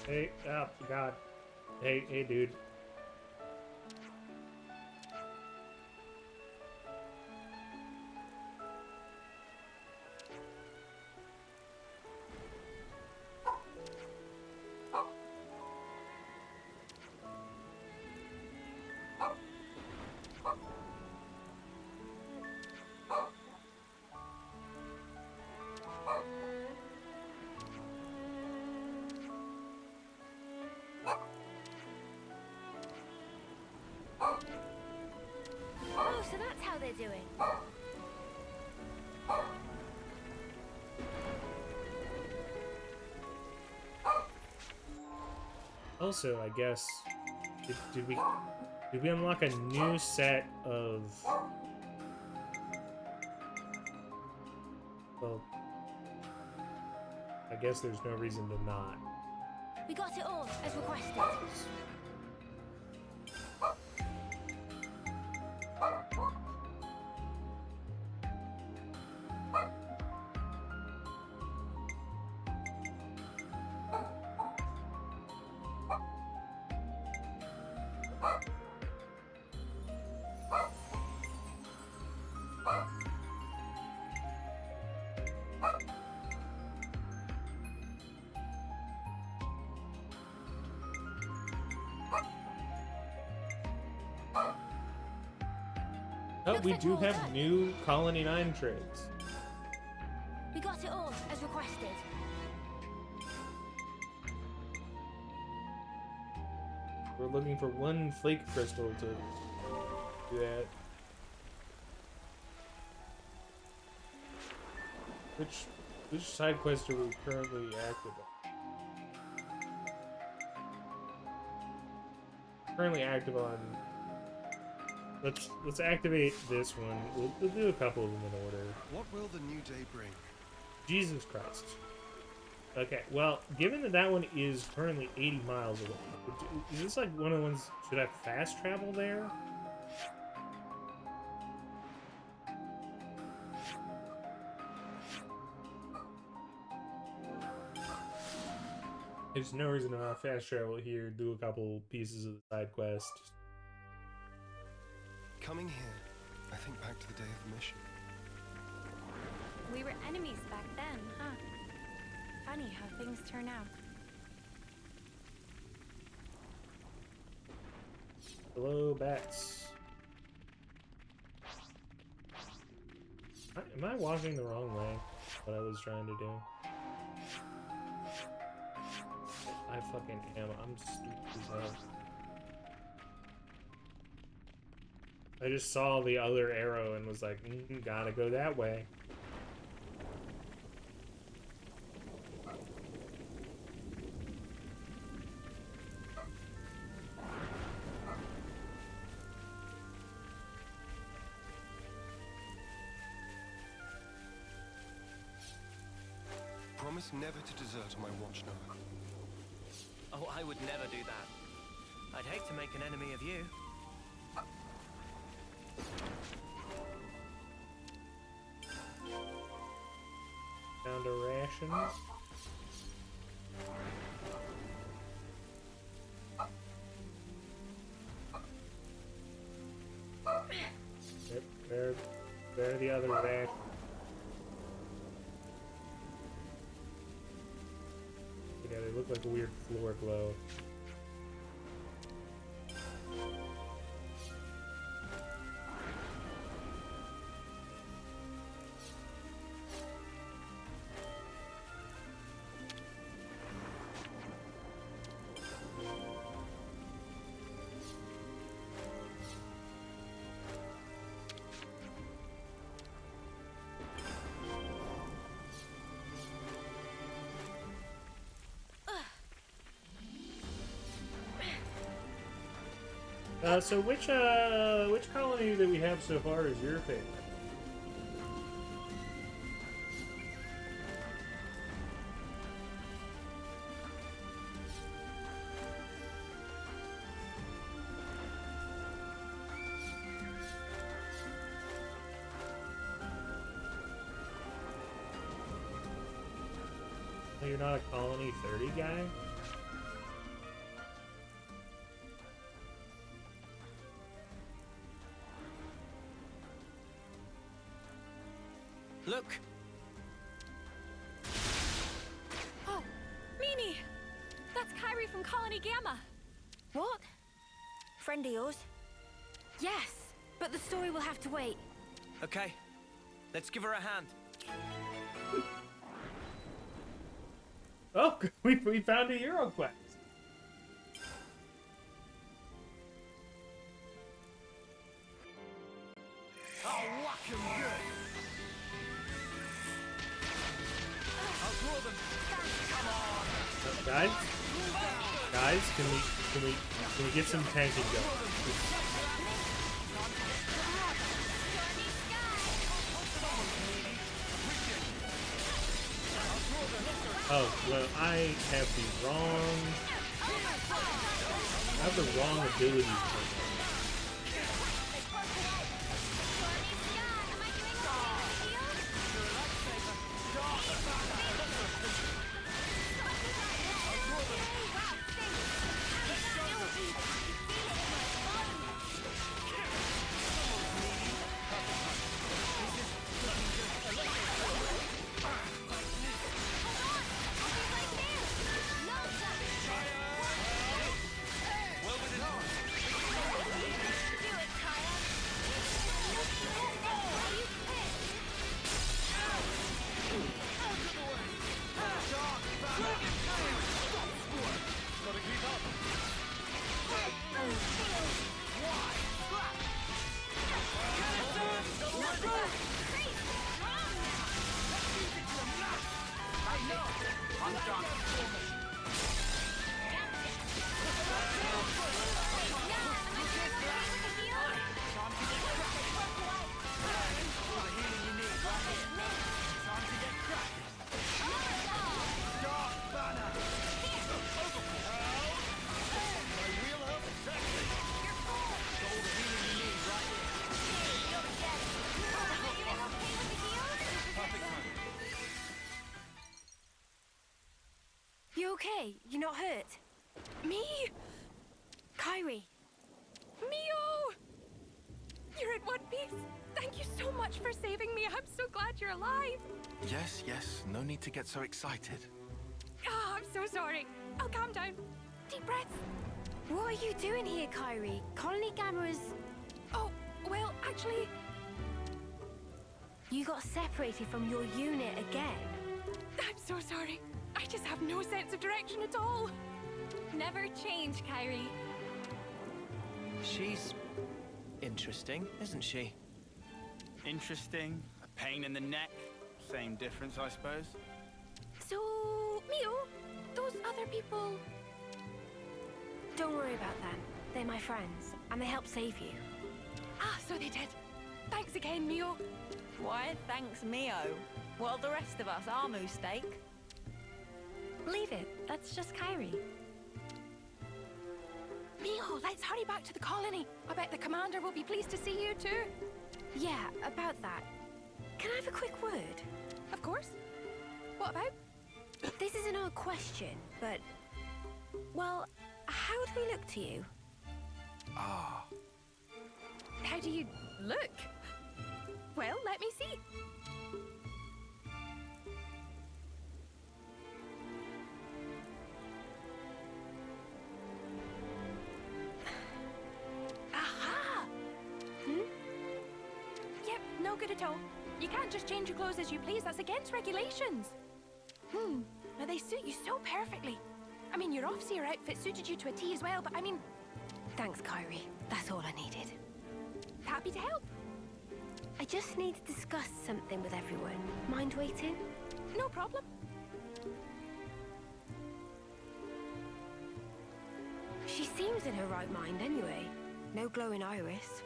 Hey, oh god. Hey, dude. Oh, so that's how they're doing. Also, I guess, did we unlock a new set of? Well, I guess there's no reason to not. We got it all, as requested. Oh, we do have new Colony 9 trades. We got it all, as requested. We're looking for one flake crystal to do that. Which side quest are we currently active on? Currently active on. Let's activate this one. We'll do a couple of them in order. What will the new day bring? Jesus Christ. Okay, well, given that one is currently 80 miles away, is this like one of the ones, should I fast travel there? There's no reason to not fast travel here, do a couple pieces of the side quest. Coming here, I think back to the day of the mission. We were enemies back then, huh? Funny how things turn out. Hello, bats. Am I walking the wrong way? What I was trying to do? I fucking am. I'm stupid as hell. I just saw the other arrow and was like, gotta go that way. promise never to desert my watch, Noah. Oh, I would never do that. I'd hate to make an enemy of you. Down to rations. Yep, there are the other rations. Yeah, they look like a weird floor glow. So which colony that we have so far is your favorite? So you're not a Colony 30 guy? Look! Oh, Mimi! That's Kyrie from Colony Gamma. What? Friend of yours? Yes, but the story will have to wait. Okay, let's give her a hand. Oh, we found a Hero Quest. I'll whack 'em good. I'll draw them. Come on. Guys, can we get some tanking going? Oh, well, I have the wrong ability for this. You okay? You're not hurt? Me? Kyrie. Mio! You're in one piece. Thank you so much for saving me. I'm so glad you're alive. Yes, yes. No need to get so excited. Oh, I'm so sorry. I'll calm down. Deep breaths. What are you doing here, Kyrie? Colony Gamma is... Oh, well, actually... You got separated from your unit again. I'm so sorry. I just have no sense of direction at all. Never change, Kyrie. She's interesting, isn't she? Interesting. A pain in the neck. Same difference, I suppose. So, Mio, those other people... Don't worry about them. They're my friends, and they helped save you. Ah, so they did. Thanks again, Mio. Why, thanks, Mio. Well, the rest of us, our mistake. Leave it. That's just Kyrie. Mio, let's hurry back to the colony. I bet the commander will be pleased to see you too. Yeah, about that. Can I have a quick word? Of course. What about? This is an odd question, but... Well, how do we look to you? Ah. How do you look? Well, let me see. Aha! Yep, no good at all. You can't just change your clothes as you please. That's against regulations. Now they suit you so perfectly. I mean, your off-seer outfit suited you to a T as well, but I mean... Thanks, Kyrie. That's all I needed. Happy to help. I just need to discuss something with everyone. Mind waiting? No problem. She seems in her right mind anyway. No glowing iris.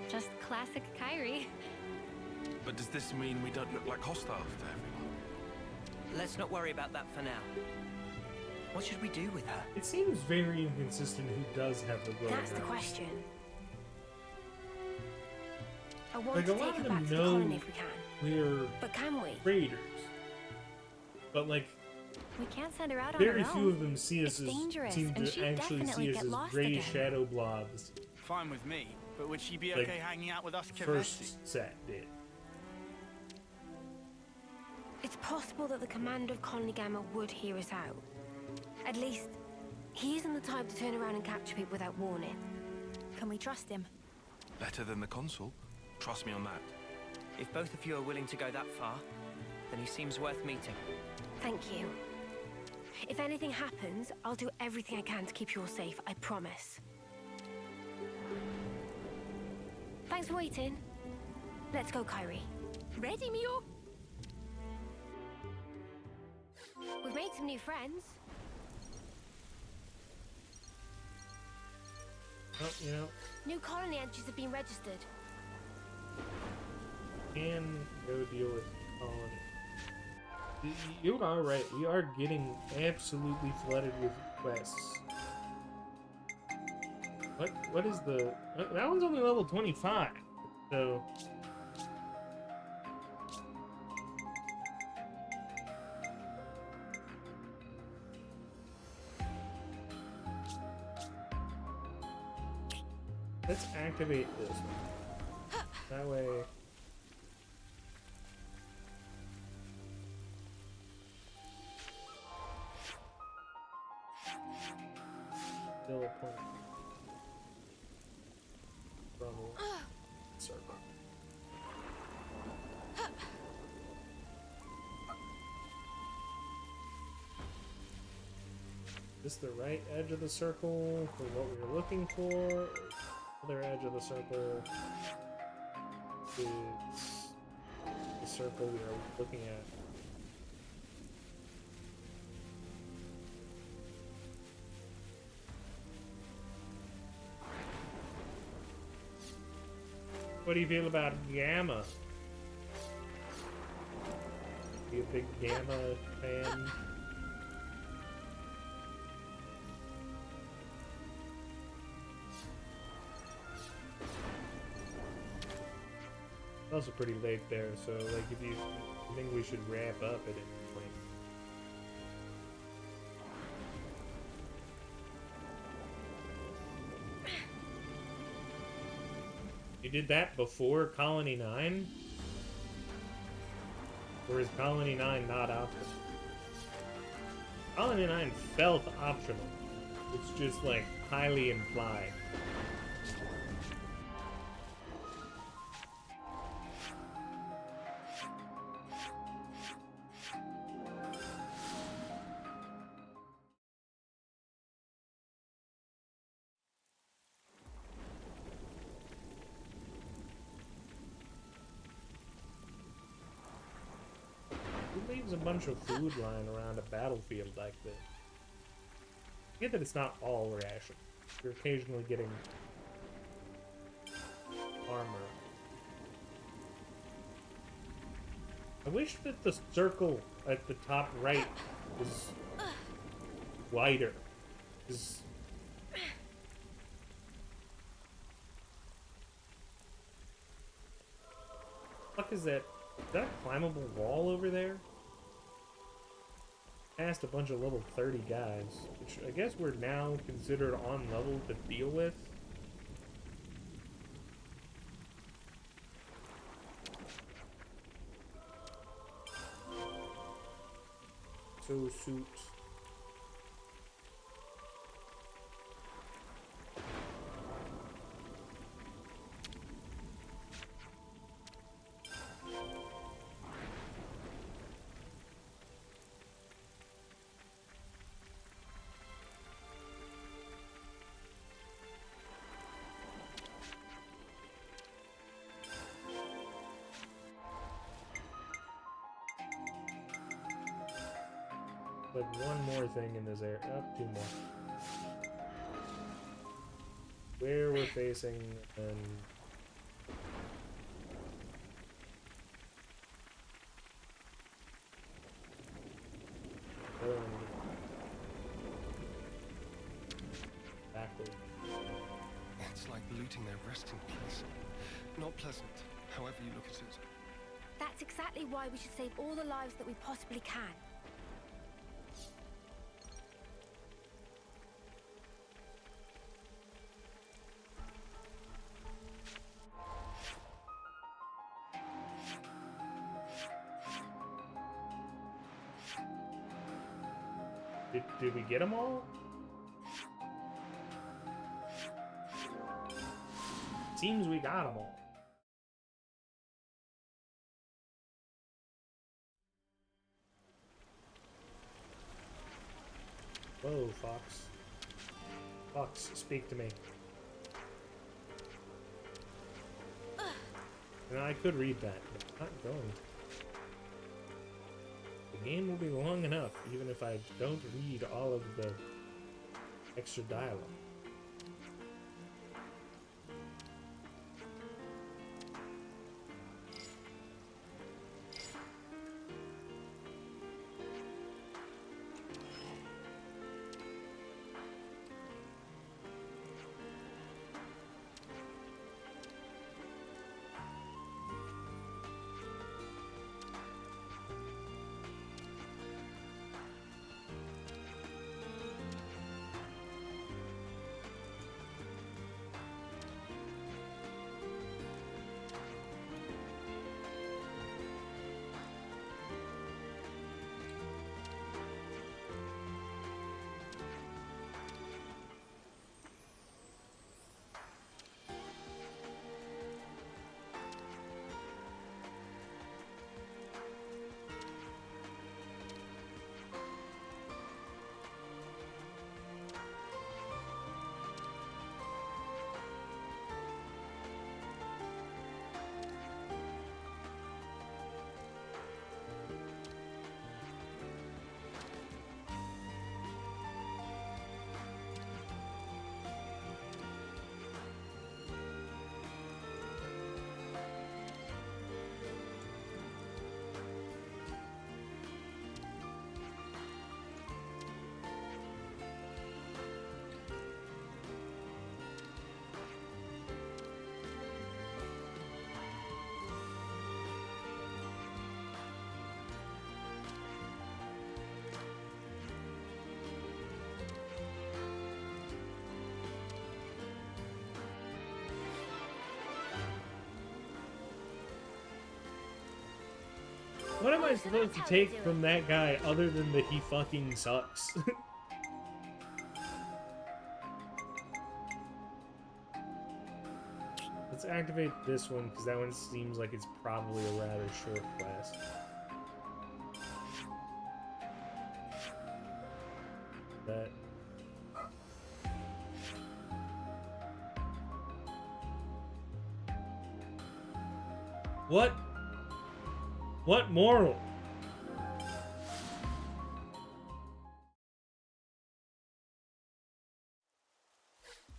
Just classic Kyrie. But does this mean we don't look like hostiles to everyone? Let's not worry about that for now. What should we do with her? It seems very inconsistent who does have the glowing That's the eyes. question. I want Like, to a lot take of her them back to the know colony if we can. we're But can we? raiders. But, like, We can't send her out on very her few own. of them see us It's as dangerous, seem and to she'd actually definitely see us get as lost gray again. shadow blobs. Fine with me, but would she be Like, okay hanging out with us Kevesi? First set did. It's possible that the commander of Colony Gamma would hear us out. At least, he isn't the type to turn around and capture people without warning. Can we trust him? Better than the consul. Trust me on that. If both of you are willing to go that far, then he seems worth meeting. Thank you. If anything happens, I'll do everything I can to keep you all safe, I promise. Thanks for waiting. Let's go, Kyrie. Ready, Mio? We've made some new friends. Oh, you know, New colony entries have been registered. can go deal with colony. You are right. We are getting absolutely flooded with quests. What is the... That one's only level 25. So... Let's activate this one. That way... Still a point. From the circle. Is this the right edge of the circle for what we were looking for? Other edge of the circle is the circle we are looking at. What do you feel about Gamma? You a big Gamma fan? It's also pretty late there, so like if you think we should wrap up at any point. You did that before Colony 9? Or is Colony 9 not optional? Colony 9 felt optional. It's just like highly implied. Who leaves a bunch of food lying around a battlefield like this? I get that it's not all ration. You're occasionally getting armor. I wish that the circle at the top right is wider. Is fuck is that? Is that a climbable wall over there? Past a bunch of level 30 guys, which I guess we're now considered on level to deal with. So suit. Like one more thing in this area. Oh, two more. Where we're facing and backward. It's like looting their resting place. Not pleasant, however you look at it. That's exactly why we should save all the lives that we possibly can. Did we get them all? Seems we got them all. Whoa, Fox. Fox, speak to me. And I could read that, but I'm not going to. The game will be long enough, even if I don't read all of the extra dialogue. What am I supposed to take from that guy other than that he fucking sucks? Let's activate this one because that one seems like it's probably a rather short class. That. What? What moral?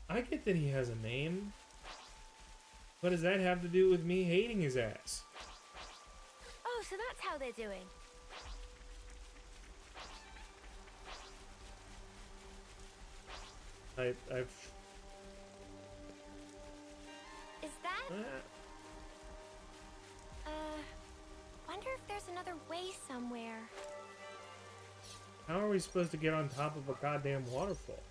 I get that he has a name. What does that have to do with me hating his ass? Oh, so that's how they're doing. I've. Is that? Wonder if there's another way somewhere. How are we supposed to get on top of a goddamn waterfall?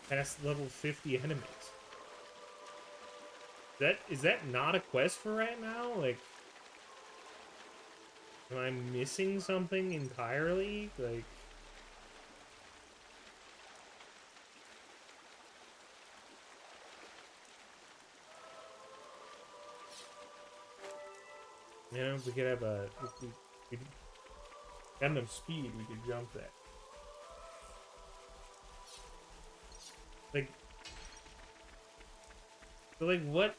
Past level 50 enemies. Is that not a quest for right now? Like, am I missing something entirely? Like, you know, if we could have if we got enough speed, we could jump that. Like, so like, what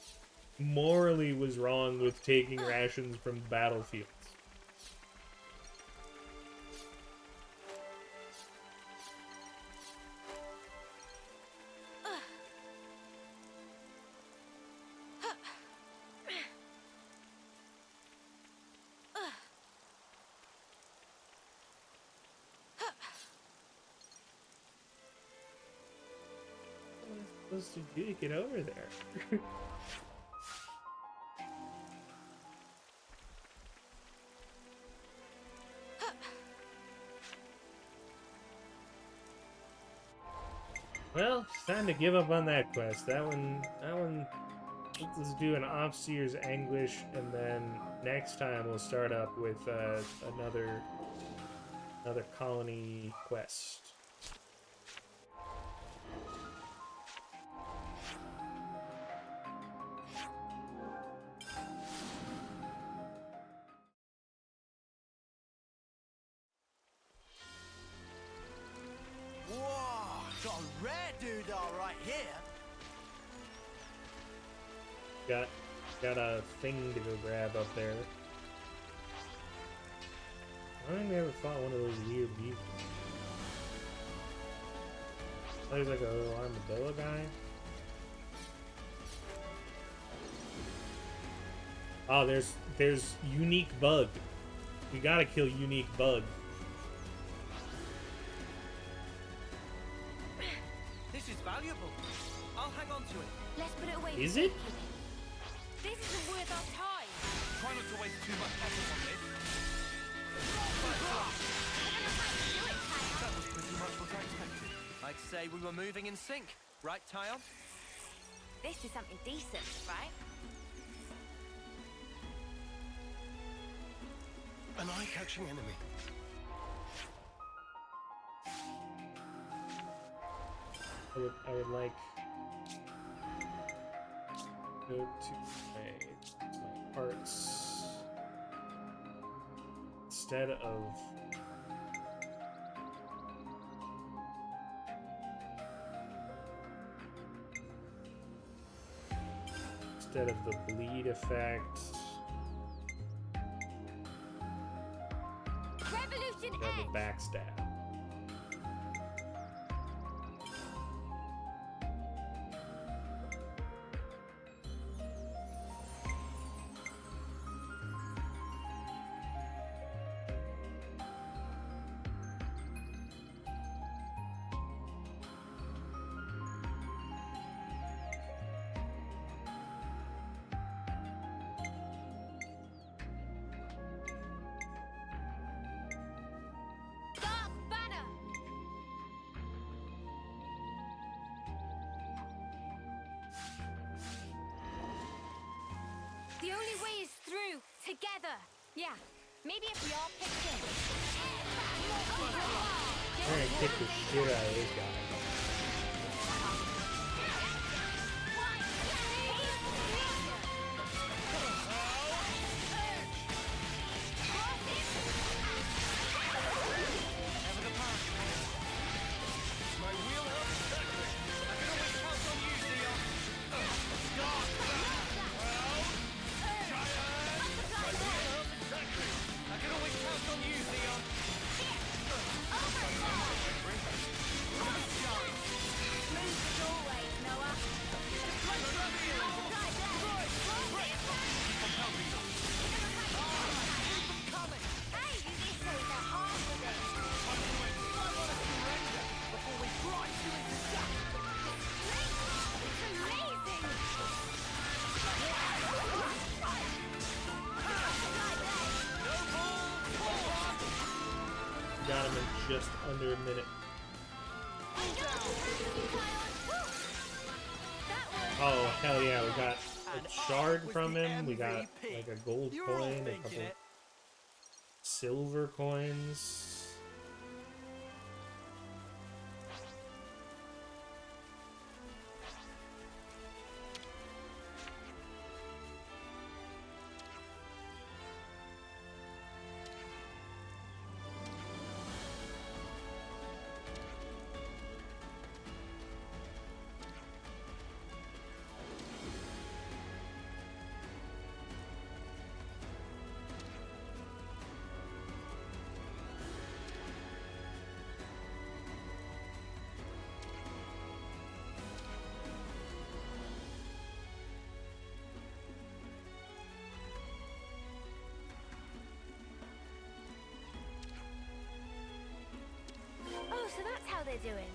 morally was wrong with taking rations from battlefields? What am I supposed to do to get over there? Well, it's time to give up on that quest. That one, let's do an Offseer's Anguish, and then next time we'll start up with another colony quest. Got a thing to go grab up there. I never fought one of those weird beavers. There's like a little armadillo guy. Oh, there's Unique Bug. We gotta kill Unique Bug. This is valuable. I'll hang on to it. Let's put it away. Is it? This isn't worth our time. Try not to waste too much effort on this. That was pretty much what I expected. I'd say we were moving in sync, right, Tyon? This is something decent, right? An eye-catching enemy. I would like go to my parts instead of the bleed effect. Revolution Have a backstab. The only way is through, together. Yeah, maybe if we all pitch in. I'm gonna kick the shit out of this guy. time in just under a minute. Oh, hell yeah, we got a shard from him, we got like a gold coin, a couple silver coins. Oh, so that's how they're doing.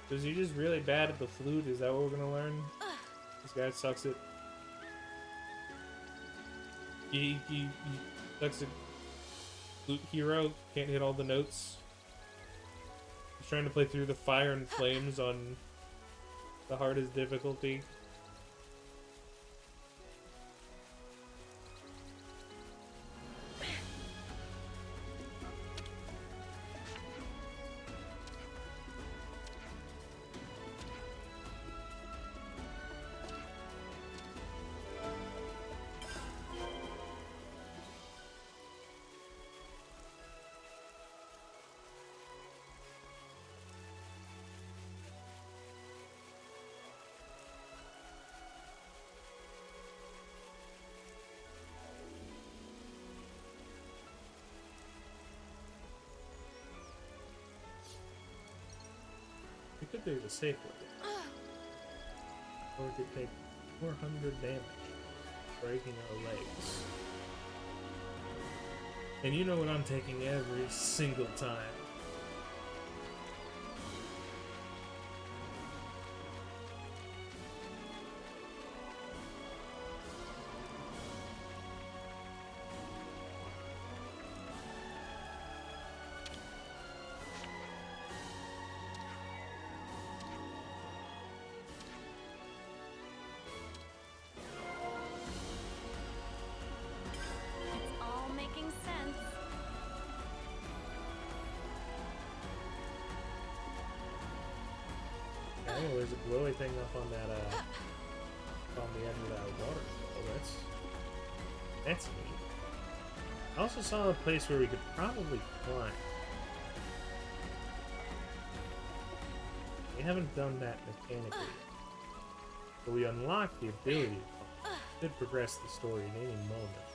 Is he just really bad at the flute? Is that what we're gonna learn? This guy sucks at... He sucks at flute hero, can't hit all the notes. He's trying to play through the fire and flames on the hardest difficulty. We could do the safe way. Or we could take 400 damage, breaking our legs. And you know what I'm taking every single time. Oh, there's a glowy thing up on that, on the end of that waterfall. That's neat. I also saw a place where we could probably climb. We haven't done that mechanically yet. But we unlocked the ability to climb. Could progress the story at any moment.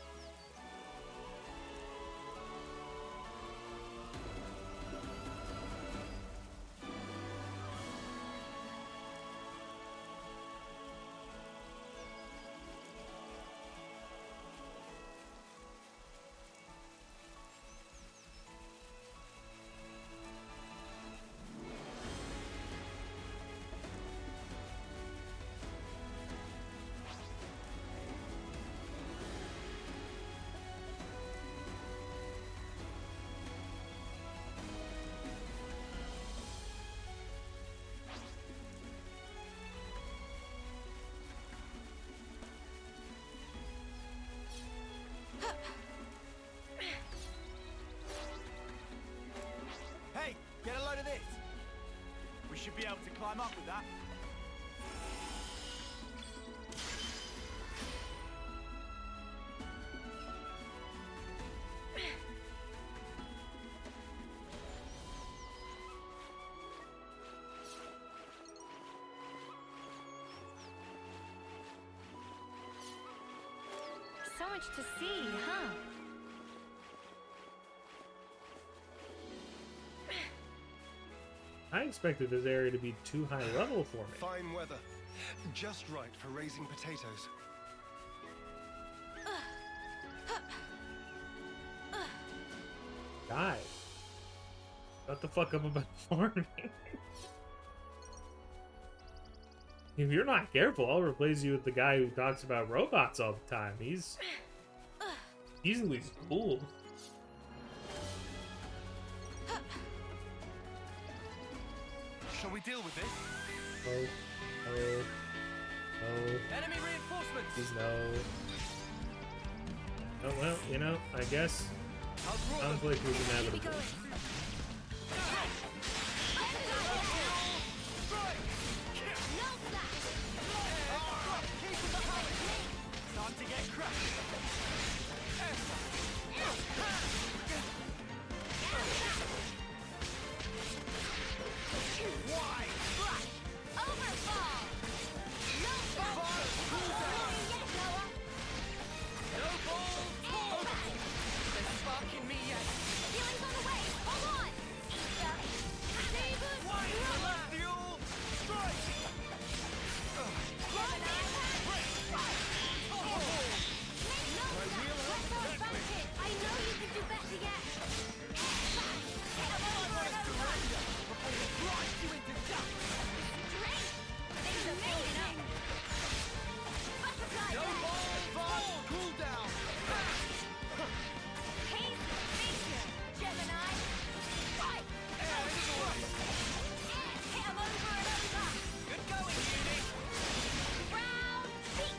Hey, get a load of this. We should be able to climb up with that. much to see, huh? I expected this area to be too high level for me. Fine weather. Just right for raising potatoes. Die. What the fuck up about farming? If you're not careful, I'll replace you with the guy who talks about robots all the time. He's at least cool. Shall we deal with this? Oh. Enemy reinforcements! Please no. Oh well, you know, I guess conflict was inevitable. Time to get crushed! Why? Overfall! No balls! No balls! They're sparking me yet! Healing's on the way! Hold on! Why? Celestial strike! I know you can do better yet! Blast you into dust! Things are making up! Butterfly No ball! Cool down! Haze feature! Gemini! Fight! Hit 'em over and over! Good going, unit! Brown beat!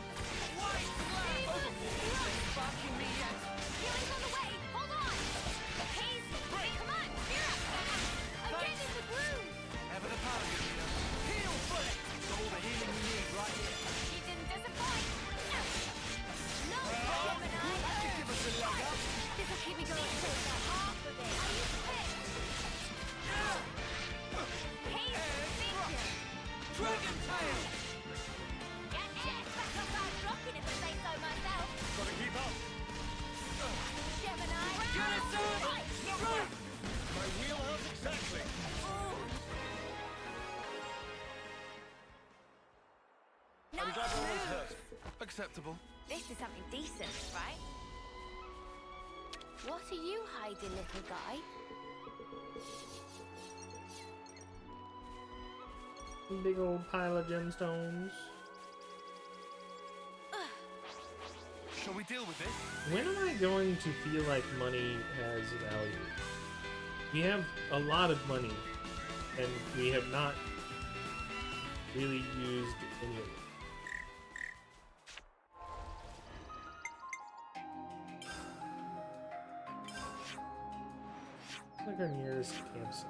White slam! They're sparking me yet! Healing's on the way! Hold on! Haze! Come on! Cheer up! I'm getting in the groove! Ever the power unit! Heal bullet! Got all the healing you need right here! You didn't disappoint! No, Gemini! Give us a leg up! This'll keep me going for half of it! Are you fit? Haze feature! Dragon tail! Back up our rocking if I say so myself! Gotta keep up! Gemini! Unison! Right! My wheelhouse exactly. Nice move! Acceptable. This is something decent, right? What are you hiding, little guy? Big old pile of gemstones. Shall we deal with this? When am I going to feel like money has value? We have a lot of money, and we have not really used any of it. Like our nearest campsite.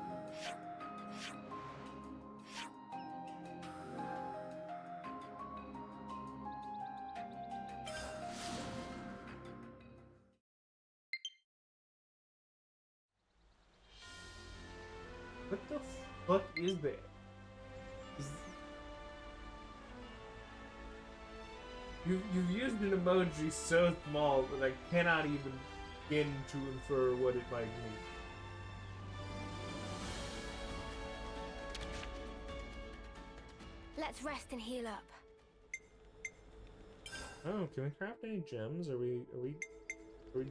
What the fuck is that? You've used an emoji so small that I cannot even begin to infer what it might mean. Let's rest and heal up. Oh, can we craft any gems? Are we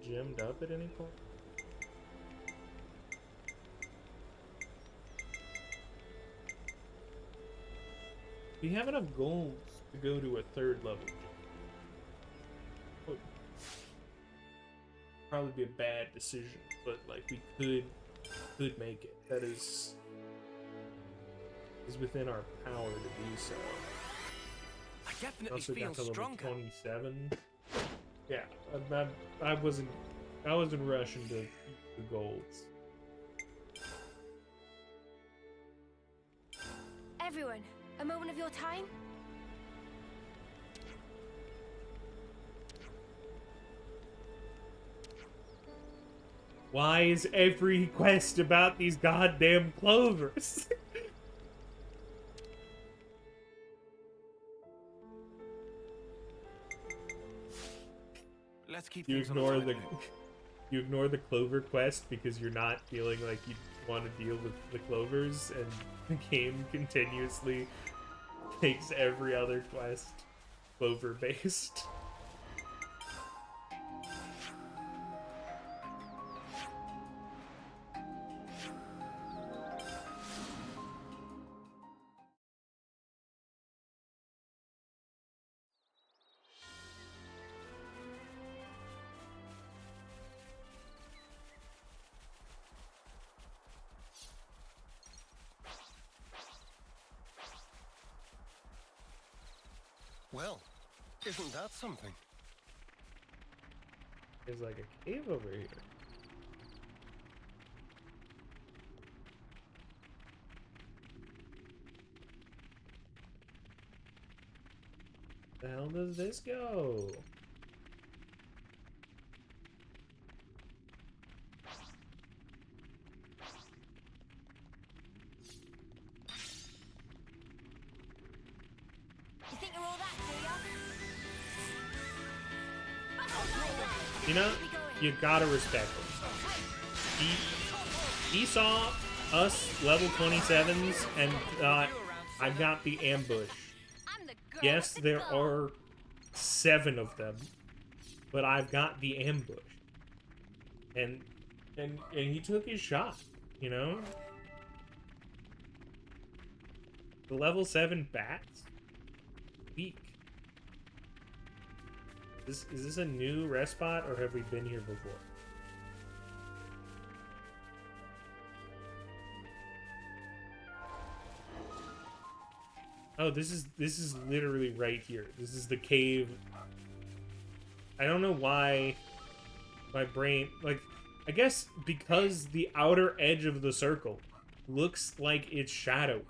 gemmed up at any point? We have enough gold to go to a 3rd level gem. Would probably be a bad decision, but like we could make it. That is within our power to do so. I definitely Also feel got to level stronger. 27. Yeah, I wasn't rushing to the golds. Everyone, a moment of your time? Why is every quest about these goddamn clovers? Let's keep You things on the ignore tight the note. you ignore the clover quest because you're not feeling like you want to deal with the clovers, and the game continuously takes every other quest clover based. Well, isn't that something? There's like a cave over here. The hell does this go? You think you're all that, do ya? You know, you gotta respect him. He saw us level 27s and thought, I got the ambush. Yes, there are 7 of them, but I've got the ambush. And he took his shot, you know? The level 7 bats? Weak. Is this a new rest spot, or have we been here before? Oh, this is literally right here. This is the cave. I don't know why my brain, like, I guess because the outer edge of the circle looks like it's shadowy.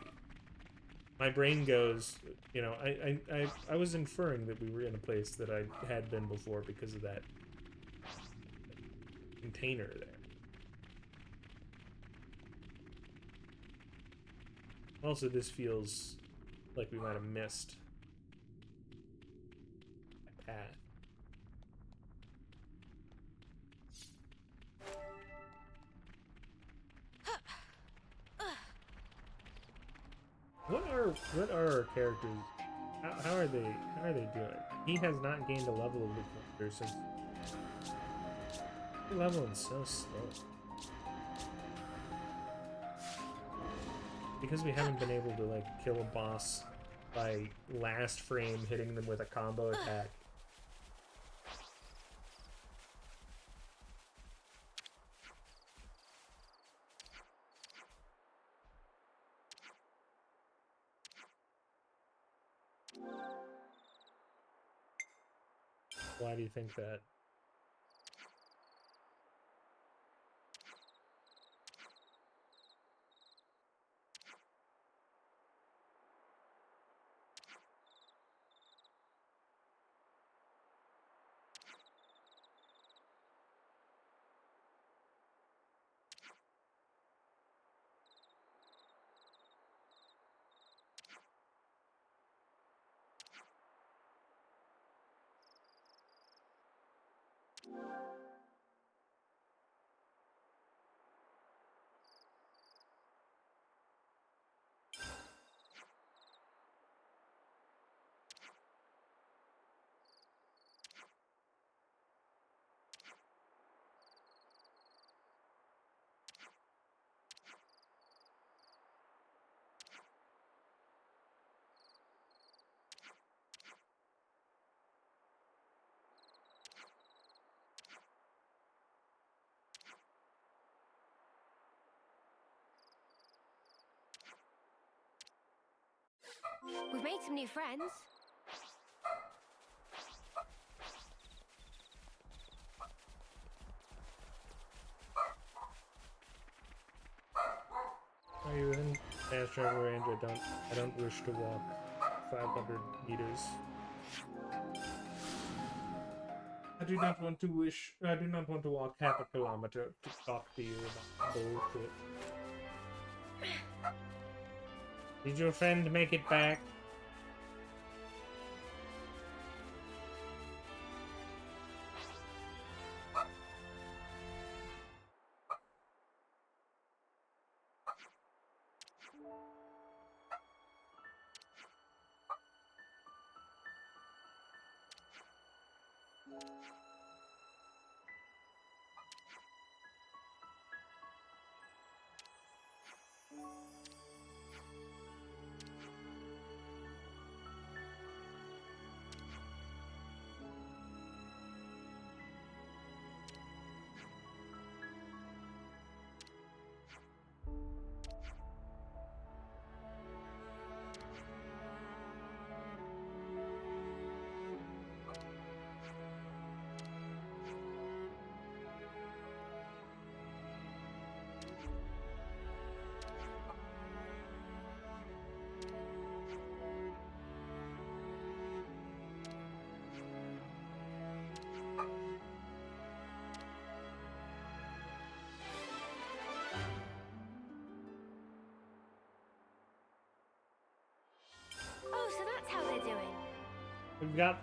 My brain goes, you know, I was inferring that we were in a place that I had been before because of that container there. Also, this feels like we might have missed a path. What are our characters? How are they doing? He has not gained a level of the character since. He's leveling so slow. Because we haven't been able to like kill a boss by last frame hitting them with a combo attack. Why do you think that? We've made some new friends. Are you within fast travel range? I don't wish to walk 500 meters. I do not want to walk half a kilometer to talk to you about bullshit. Did your friend make it back?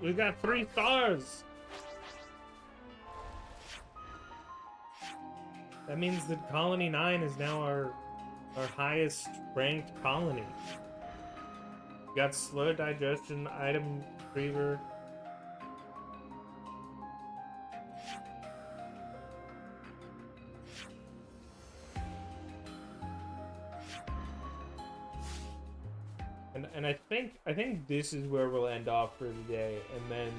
we've got 3 stars. That means that Colony 9 is now our highest ranked colony. We got slow digestion, item retriever. And I think this is where we'll end off for the day, and then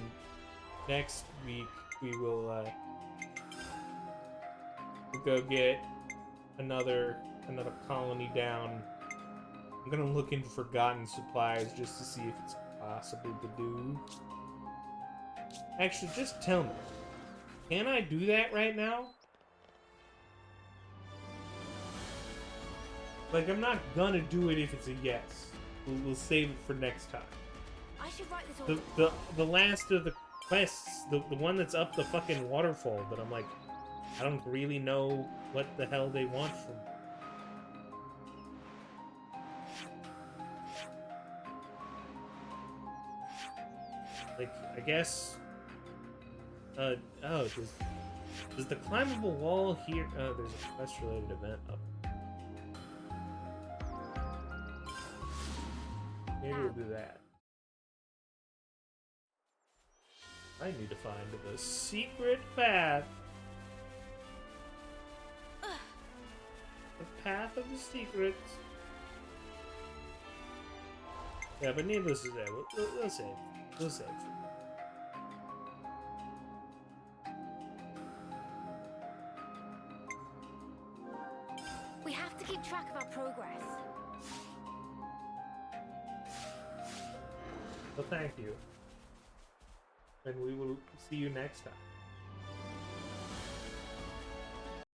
next week we will we'll go get another colony down. I'm gonna look into forgotten supplies just to see if it's possible to do. Actually, just tell me, can I do that right now? Like, I'm not gonna do it if it's a yes. We'll save it for next time. I should write this all. The last of the quests, the one that's up the fucking waterfall, but I'm like, I don't really know what the hell they want from me. Like, I guess, oh, does the climbable wall here, oh, there's a quest-related event up. Maybe we'll do that. I need to find the secret path. The path of the secrets. Yeah, but needless to say, we'll save. We'll save. We have to keep track of our progress. Well, thank you. And we will see you next time.